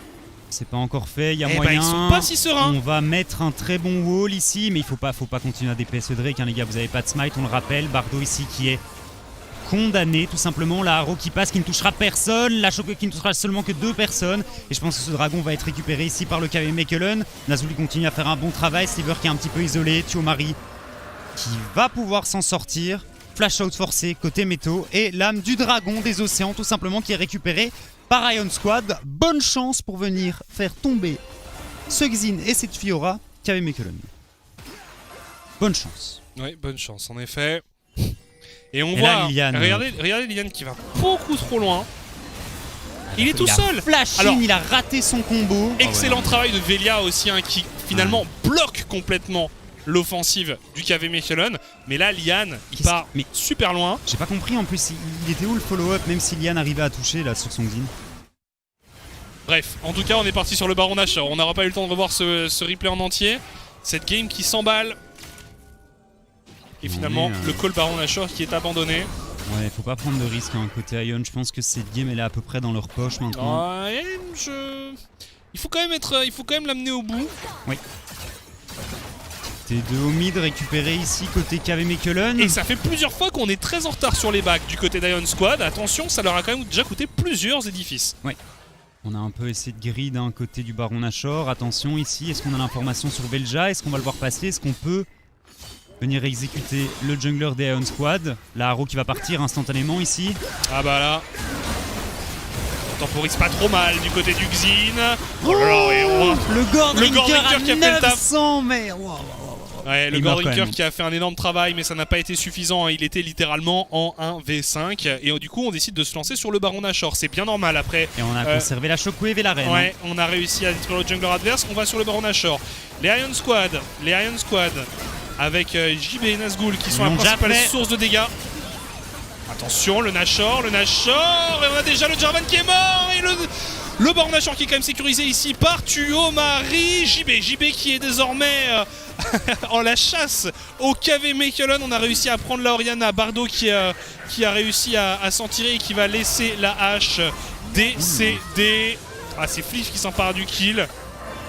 A: c'est pas encore fait, il y a moyen.
B: Ils sont pas si sereins.
A: On va mettre un très bon wall ici, mais il faut pas continuer à DPS le Drake, hein, les gars, vous avez pas de smite, on le rappelle. Bardo ici qui est condamné, tout simplement. La Haro qui passe, qui ne touchera personne, la Shockwave qui ne touchera seulement que 2 personnes. Et je pense que ce dragon va être récupéré ici par le KV Mechelen. Nazgûl continue à faire un bon travail, Sliver qui est un petit peu isolé, Thiomari qui va pouvoir s'en sortir. Flash out forcé côté métaux et l'âme du dragon des océans tout simplement qui est récupérée par Ion Squad. Bonne chance pour venir faire tomber ce Xin et cette Fiora KV Mechelen. Bonne chance.
B: Oui, bonne chance en effet. Et on voit, regardez Lilian qui va beaucoup trop loin. Il est tout seul.
A: Alors, il a raté son combo.
B: Excellent travail de Velia aussi hein, qui finalement bloque complètement l'offensive du KV Mechelen, mais là Lian il part super loin.
A: J'ai pas compris en plus, il était où le follow-up même si Lian arrivait à toucher là sur son Xin.
B: Bref, en tout cas on est parti sur le Baron Nashor, on n'aura pas eu le temps de revoir ce replay en entier. Cette game qui s'emballe. Et finalement le call Baron Nashor qui est abandonné.
A: Ouais, faut pas prendre de risque hein, côté Ion, je pense que cette game elle est à peu près dans leur poche maintenant.
B: Ouais, il faut quand même l'amener au bout.
A: Oui. T2 au mid récupéré ici côté KV Mechelen.
B: Et ça fait plusieurs fois qu'on est très en retard sur les bacs du côté d'Ion Squad. Attention, ça leur a quand même déjà coûté plusieurs édifices.
A: Oui. On a un peu essayé de grid d'un côté du Baron Nashor. Attention ici, est-ce qu'on a l'information sur Velja? Est-ce qu'on va le voir passer? Est-ce qu'on peut venir exécuter le jungler des Ion Squad? La Haro qui va partir instantanément ici.
B: Ah bah là. On temporise pas trop mal du côté du Xin. Oh là là, et
A: le Gordrinker
B: qui a fait le taf.
A: 900 mais...
B: Ouais, le Gordrinker qui a fait un énorme travail, mais ça n'a pas été suffisant. Il était littéralement en 1v5. Et du coup, on décide de se lancer sur le Baron Nashor. C'est bien normal après.
A: Et on a conservé la Shockwave et la reine.
B: Ouais, on a réussi à détruire le jungler adverse. On va sur le Baron Nashor. Les Ion Squad avec JB et Nazgûl qui sont la principale source de dégâts. Attention, le Nashor. Et on a déjà le Jarvan qui est mort. Et le Baron Nashor qui est quand même sécurisé ici par Thiomari. JB qui est désormais en la chasse au KV Mechelen. On a réussi à prendre la Orianna. Bardo qui a réussi à s'en tirer et qui va laisser la hache décédée. Ah, c'est Fliff qui s'empare du kill.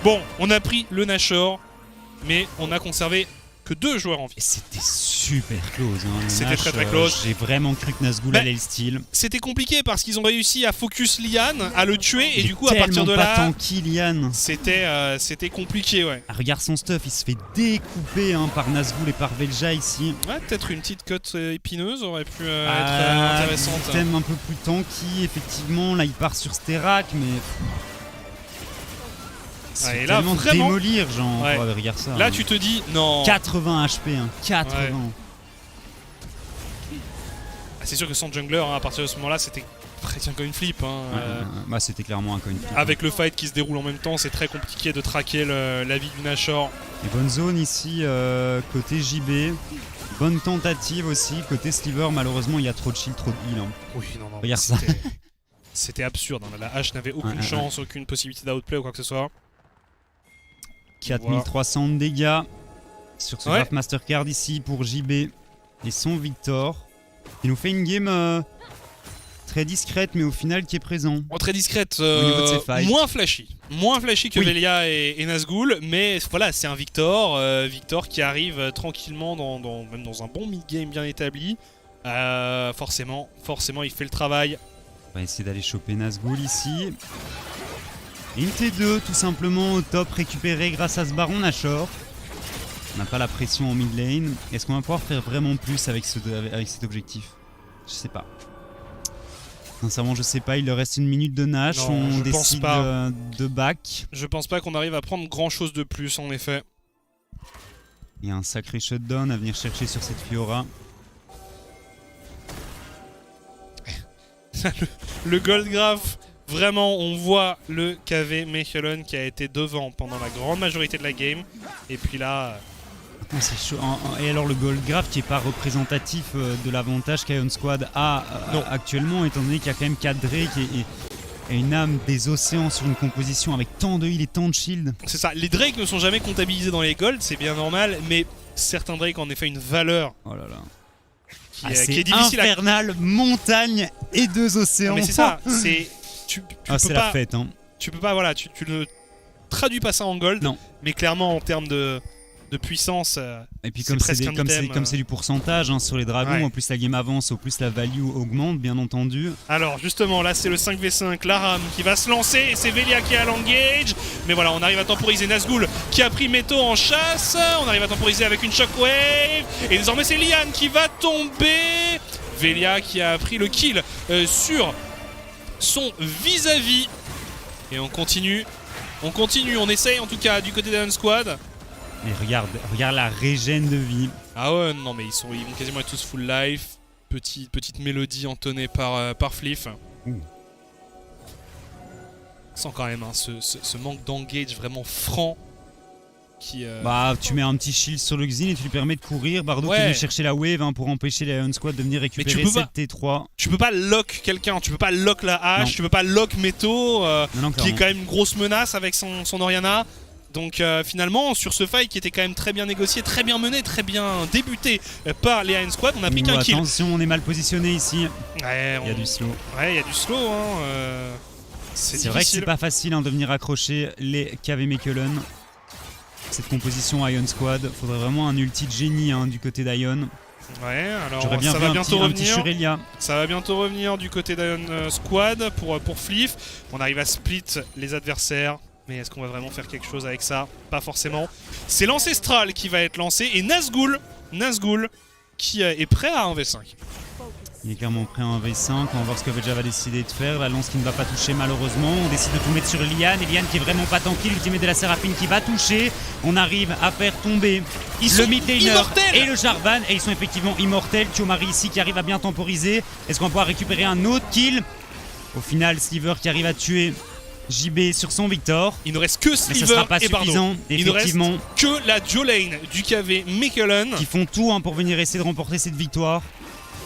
B: Bon, on a pris le Nashor, mais on a conservé que 2 joueurs en vie.
A: C'était super close. Hein,
B: c'était très close.
A: J'ai vraiment cru que Nazgûl allait le steal.
B: C'était compliqué parce qu'ils ont réussi à focus Lian, à le tuer, et du coup à partir de là, c'était compliqué, ouais.
A: Ah, regarde son stuff, il se fait découper hein, par Nazgûl et par Velja ici.
B: Ouais, peut-être une petite cote épineuse aurait pu être intéressante.
A: Un thème un peu plus tanky, effectivement. Là, il part sur Sterak, mais... C'est là, vraiment démolir, genre. Ouais. Oh, regarde ça.
B: Là, tu te dis, non.
A: 80 HP, hein. 80. Ouais.
B: Ah, c'est sûr que sans jungler, hein, à partir de ce moment-là, c'était presque un coin flip. Hein,
A: bah, c'était clairement un coin flip.
B: Avec le fight qui se déroule en même temps, c'est très compliqué de traquer la vie du Nashor.
A: Et bonne zone ici, côté JB. Bonne tentative aussi. Côté Sliver, malheureusement, il y a trop de shield, trop de heal. Hein.
B: Oui, non.
A: Regarde ça.
B: C'était absurde. Hein. La hache n'avait aucune chance, aucune possibilité d'outplay ou quoi que ce soit.
A: 4300 de dégâts sur ce draft Mastercard ici pour JB et son Victor. Il nous fait une game très discrète mais au final qui est présent.
B: Très discrète, moins flashy que Velia et Nazgûl, mais voilà, c'est un Victor qui arrive tranquillement même dans un bon mid-game bien établi. Forcément il fait le travail.
A: On va essayer d'aller choper Nazgûl ici. Et une T2 tout simplement au top récupéré grâce à ce Baron Nashor. On n'a pas la pression en mid lane. Est-ce qu'on va pouvoir faire vraiment plus avec cet objectif? Je sais pas. Sincèrement je sais pas, il leur reste 1 minute de Nash, on décide de back.
B: Je pense pas qu'on arrive à prendre grand chose de plus en effet.
A: Il y a un sacré shutdown à venir chercher sur cette Fiora.
B: le Goldgraph. Vraiment, on voit le KV Mechelen qui a été devant pendant la grande majorité de la game. Et puis là...
A: C'est chaud. Et alors le Goldgraph qui n'est pas représentatif de l'avantage qu'Ion Squad a actuellement, étant donné qu'il y a quand même 4 Drake et une âme des océans sur une composition avec tant de heal et tant de shield.
B: C'est ça, les Drake ne sont jamais comptabilisés dans les Gold, c'est bien normal, mais certains Drake ont en effet une valeur.
A: Oh là là.
B: Qui est difficile
A: infernal, montagne et 2 océans.
B: Non, mais c'est ça, c'est...
A: c'est la fête, hein.
B: tu peux pas, voilà, tu ne traduis pas ça en gold.
A: Non.
B: Mais clairement, en termes de puissance,
A: et puis comme c'est du pourcentage hein, sur les dragons, au plus la game avance, au plus la value augmente, bien entendu.
B: Alors justement, là c'est le 5v5, la Ram qui va se lancer, et c'est Velia qui a l'engage. Mais voilà, on arrive à temporiser Nazgûl qui a pris Meto en chasse. On arrive à temporiser avec une shockwave. Et désormais c'est Lian qui va tomber. Velia qui a pris le kill sur son vis-à-vis. Et on continue, on essaye en tout cas du côté d'Ion Squad.
A: Mais regarde la régène de vie.
B: Ah ouais, non mais ils vont quasiment être tous full life. Petite mélodie entonnée par Fliff. Sans quand même hein, ce manque d'engage vraiment franc.
A: Bah tu mets un petit shield sur le Xin et tu lui permets de courir. Bardo qui vient chercher la wave hein, pour empêcher les Ion Squad de venir récupérer cette T3.
B: Tu peux pas lock quelqu'un, tu peux pas lock la hache, tu peux pas lock Meto qui est quand même une grosse menace avec son Orianna. Donc finalement, sur ce fight qui était quand même très bien négocié, très bien mené, très bien débuté par les Ion Squad, on a pris qu'un kill.
A: Attention, on est mal positionné ici.
B: Ouais,
A: il y a du slow.
B: Ouais, il y a du slow. Hein,
A: c'est vrai que c'est pas facile hein, de venir accrocher les KV Mechelen. Cette composition Ion Squad, faudrait vraiment un ulti de génie hein, du côté d'Ion.
B: Ouais, alors ça va bientôt revenir. Ça va bientôt revenir du côté d'Ion Squad pour Fliff. On arrive à split les adversaires. Mais est-ce qu'on va vraiment faire quelque chose avec ça? Pas forcément. C'est l'Ancestral qui va être lancé et Nazgûl qui est prêt à 1v5.
A: Il est clairement prêt à 1v5, on va voir ce que Veja va décider de faire. La lance qui ne va pas toucher malheureusement. On décide de tout mettre sur Lian et Lian qui est vraiment pas tanky. L'ultimate de la Séraphine qui va toucher. On arrive à faire tomber le mid laner et le Jarvan. Et ils sont effectivement immortels. Thiomari ici qui arrive à bien temporiser. Est-ce qu'on va pouvoir récupérer un autre kill? Au final, Sliver qui arrive à tuer JB sur son Victor.
B: Il ne reste que Sliver et Bardo. Il ne reste que la duo lane du KV Mechelen
A: qui font tout hein, pour venir essayer de remporter cette victoire.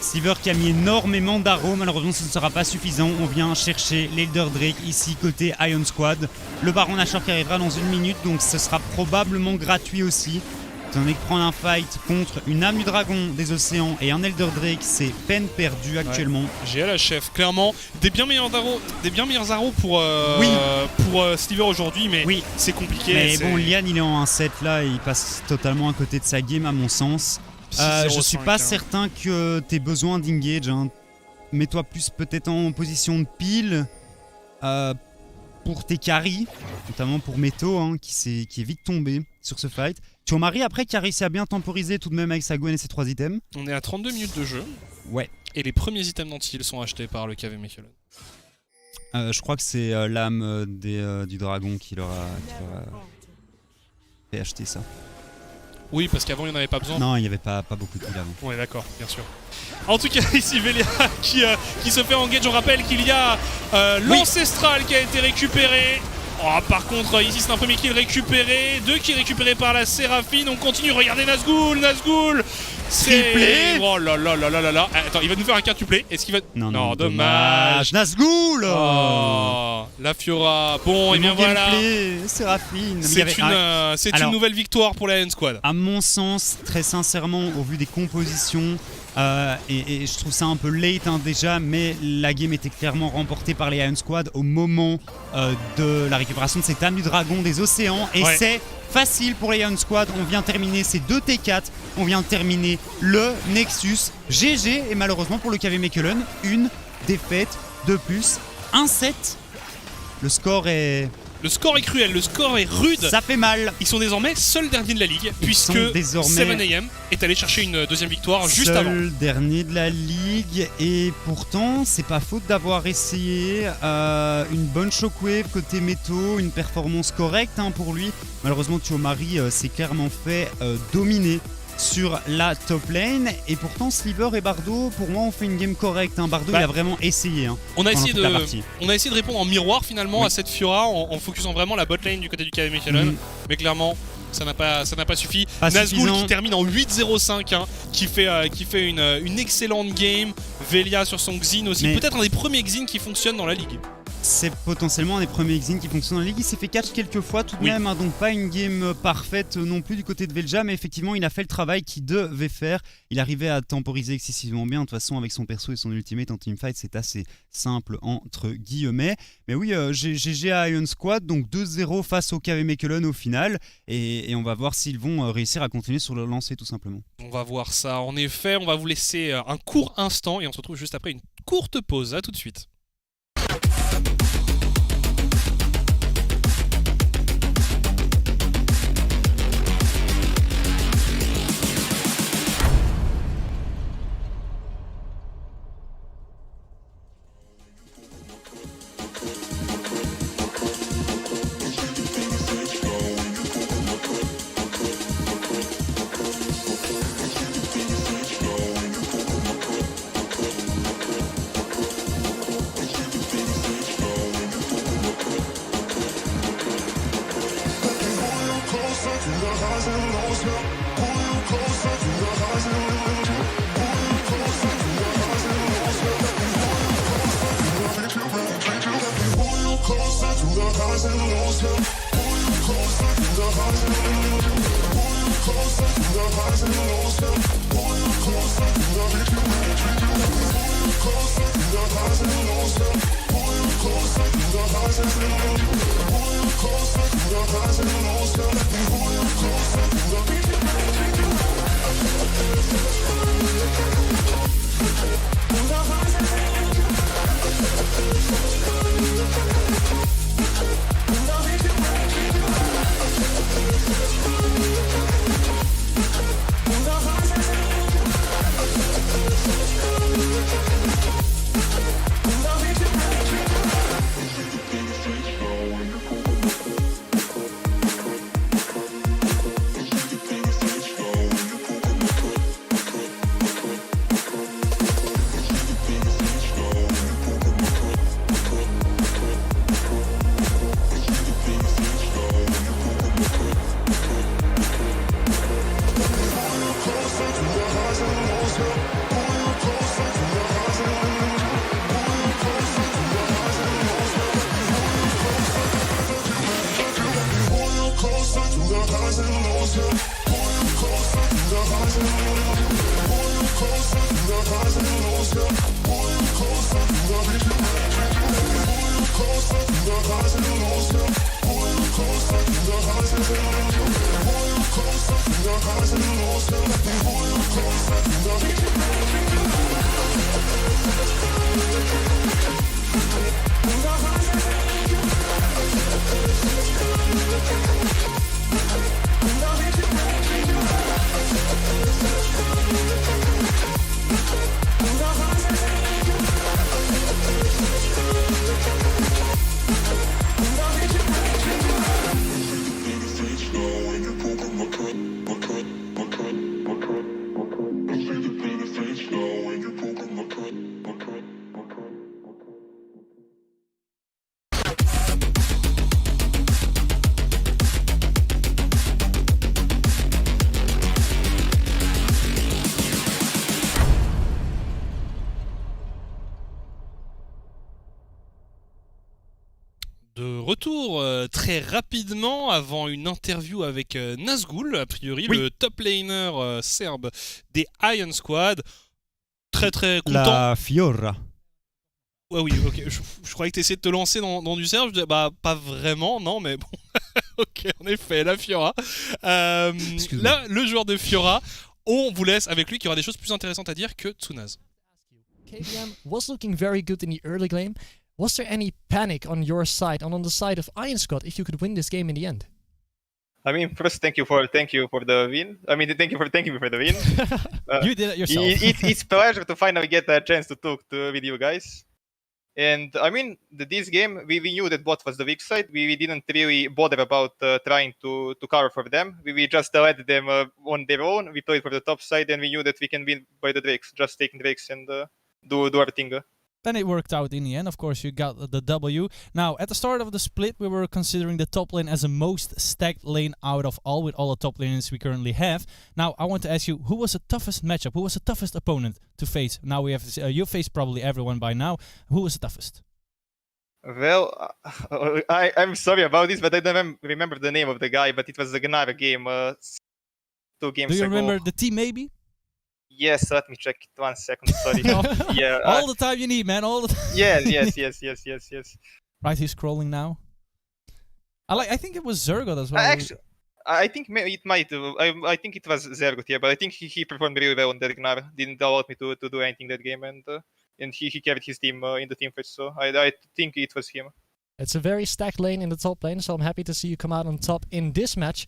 A: Sliver qui a mis énormément d'arrow, malheureusement ce ne sera pas suffisant. On vient chercher l'Elder Drake ici côté Ion Squad. Le Baron Nashor qui arrivera dans 1 minute, donc ce sera probablement gratuit aussi. Étant donné que prendre un fight contre une âme du dragon des océans et un Elder Drake, c'est peine perdue actuellement.
B: J'ai à la chef, clairement. Des bien meilleurs arrows pour Sliver aujourd'hui, mais c'est compliqué.
A: Mais bon, Lian il est en 1-7 là et il passe totalement à côté de sa game à mon sens. Je suis pas certain que tu aies besoin d'engage. Hein. Mets-toi plus peut-être en position de pile pour tes carries, notamment pour Meto hein, qui est vite tombé sur ce fight. Thiomari après qui a réussi à bien temporiser tout de même avec sa Gwen et ses 3 items.
B: On est à 32 minutes de jeu.
A: Ouais.
B: Et les premiers items d'anti-heal sont achetés par le KV Mechelen.
A: Je crois que c'est l'âme du dragon qui leur a fait acheter ça.
B: Oui, parce qu'avant il n'y en avait pas besoin.
A: Non, il n'y avait pas beaucoup de heal avant.
B: Ouais, d'accord, bien sûr. En tout cas, ici Velia qui se fait engage. On rappelle qu'il y a l'Ancestral qui a été récupéré. Oh, par contre, ici c'est un premier kill récupéré. 2 kills récupérés par la Séraphine. On continue, regardez Nazgûl.
A: Triplé.
B: Oh là là là là là là. Attends, il va nous faire un quintuplé. Est-ce qu'il va...
A: Non, dommage. Nazgûl.
B: Oh, la Fiora. Bon, et bien voilà.
A: Séraphine.
B: C'est une nouvelle victoire pour la Ion Squad.
A: À mon sens, très sincèrement, au vu des compositions, et je trouve ça un peu late hein, déjà, mais la game était clairement remportée par les Ion Squad au moment de la récupération de cette âme du dragon des océans. Et c'est facile pour les Ion Squad. On vient terminer ces 2 T4. On vient terminer le Nexus. GG. Et malheureusement pour le KV Mechelen, une défaite de plus. 1-7. Le score est cruel, le score est rude. Ça fait mal. Ils sont désormais seul dernier de la ligue, puisque 7am est allé chercher une deuxième victoire juste avant. Seul dernier de la ligue, et pourtant, c'est pas faute d'avoir essayé une bonne shockwave côté Meto, une performance correcte hein, pour lui. Malheureusement, Thiomari s'est clairement fait dominer sur la top lane, et pourtant Sliver et Bardo pour moi ont fait une game correcte hein. Bardo il a vraiment essayé hein, on a essayé de répondre en miroir finalement à cette Fiora en focusant vraiment la bot lane du côté du KV Mechelen, mais clairement ça n'a pas suffi. Nazgûl qui termine en 8-0-5 hein, qui fait une excellente game. Velia sur son Xin aussi, peut-être un des premiers Xin qui fonctionne dans la ligue. C'est potentiellement un des premiers Xin qui fonctionne dans la ligue. Il s'est fait catch quelques fois tout de même, hein, donc pas une game parfaite non plus du côté de Velja, mais effectivement il a fait le travail qu'il devait faire. Il arrivait à temporiser excessivement bien. De toute façon, avec son perso et son ultimate en teamfight, c'est assez simple entre guillemets. Mais oui, GG à Iron Squad, donc 2-0 face au KV Mechelen au final, et on va voir s'ils vont réussir à continuer sur leur lancée tout simplement.
B: On va voir ça. En effet, on va vous laisser un court instant et on se retrouve juste après une courte pause. À tout de suite. De retour très rapidement avant une interview avec Nazgul, a priori le top laner serbe des Iron Squad. Très très content.
A: La Fiora.
B: Ouais, oui, ok. Je croyais que tu essayais de te lancer dans du serbe. Je disais, bah, pas vraiment, non, mais bon. Ok, en effet, la Fiora. Là, le joueur de Fiora, on vous laisse avec lui qui aura des choses plus intéressantes à dire que Tsunaz.
C: KVM was looking very good in the early game. Was there any panic on your side and on the side of Iron Squad if you could win this game in the end?
D: I mean, first, thank you for the win. I mean, thank you for the win.
C: You did it yourself.
D: It's a pleasure to finally get a chance to talk with you guys. And I mean, this game, we knew that bot was the weak side. We didn't really bother about trying to cover for them. We just let them on their own. We played for the top side, and we knew that we can win by the Drakes, just taking Drakes and do everything.
E: Then it worked out in the end. Of course, you got the W. Now, at the start of the split, we were considering the top lane as the most stacked lane out of all, with all the top lanes we currently have. Now, I want to ask you, who was the toughest matchup? Who was the toughest opponent to face? Now, we have you faced probably everyone by now. Who was the toughest?
D: Well, I'm sorry about this, but I don't remember the name of the guy, but it was another game, 2 games ago.
E: Do you remember the team maybe?
D: Yes, let me check it 1 second, sorry. Yeah.
E: All the time you need, man, all the time.
D: Yes.
E: Right, he's scrolling now. I think it was Zergot as well.
D: Actually, I think it might. I think it was Zergot, yeah, but I think he performed really well on the Ragnar. Didn't allow me to do anything that game, and he carried his team in the team fight, so I think it was him.
C: It's a very stacked lane in the top lane, so I'm happy to see you come out on top in this match.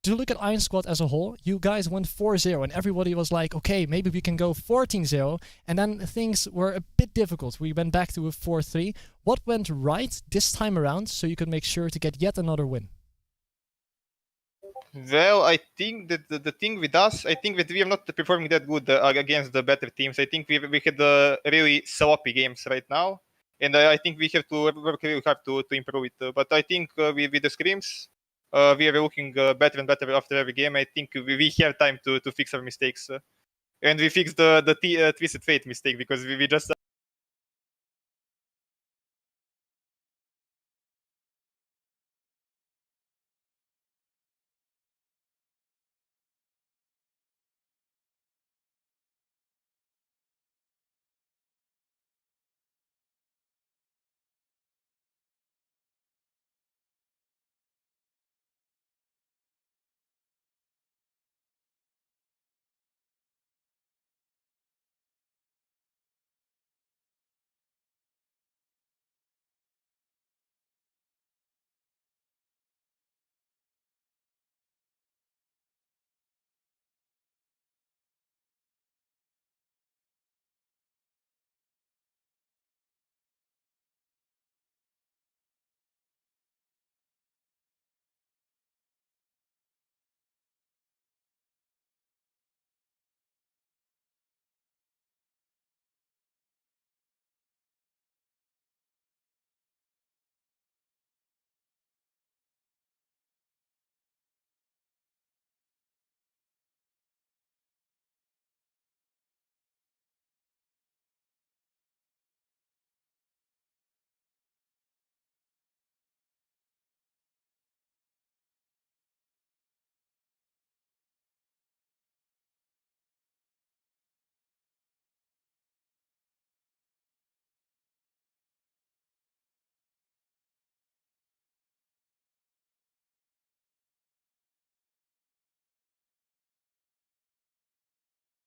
C: To look at Iron Squad as a whole, you guys went 4-0, and everybody was like, okay, maybe we can go 14-0, and then things were a bit difficult. We went back to a 4-3. What went right this time around so you could make sure to get yet another win?
D: Well, I think that the thing with us, I think that we are not performing that good against the better teams. I think we had really sloppy games right now, and I think we have to work really hard to improve it. But I think with the scrims, we are looking better and better after every game. I think we have time to fix our mistakes. And we fixed the Twisted Fate mistake because we just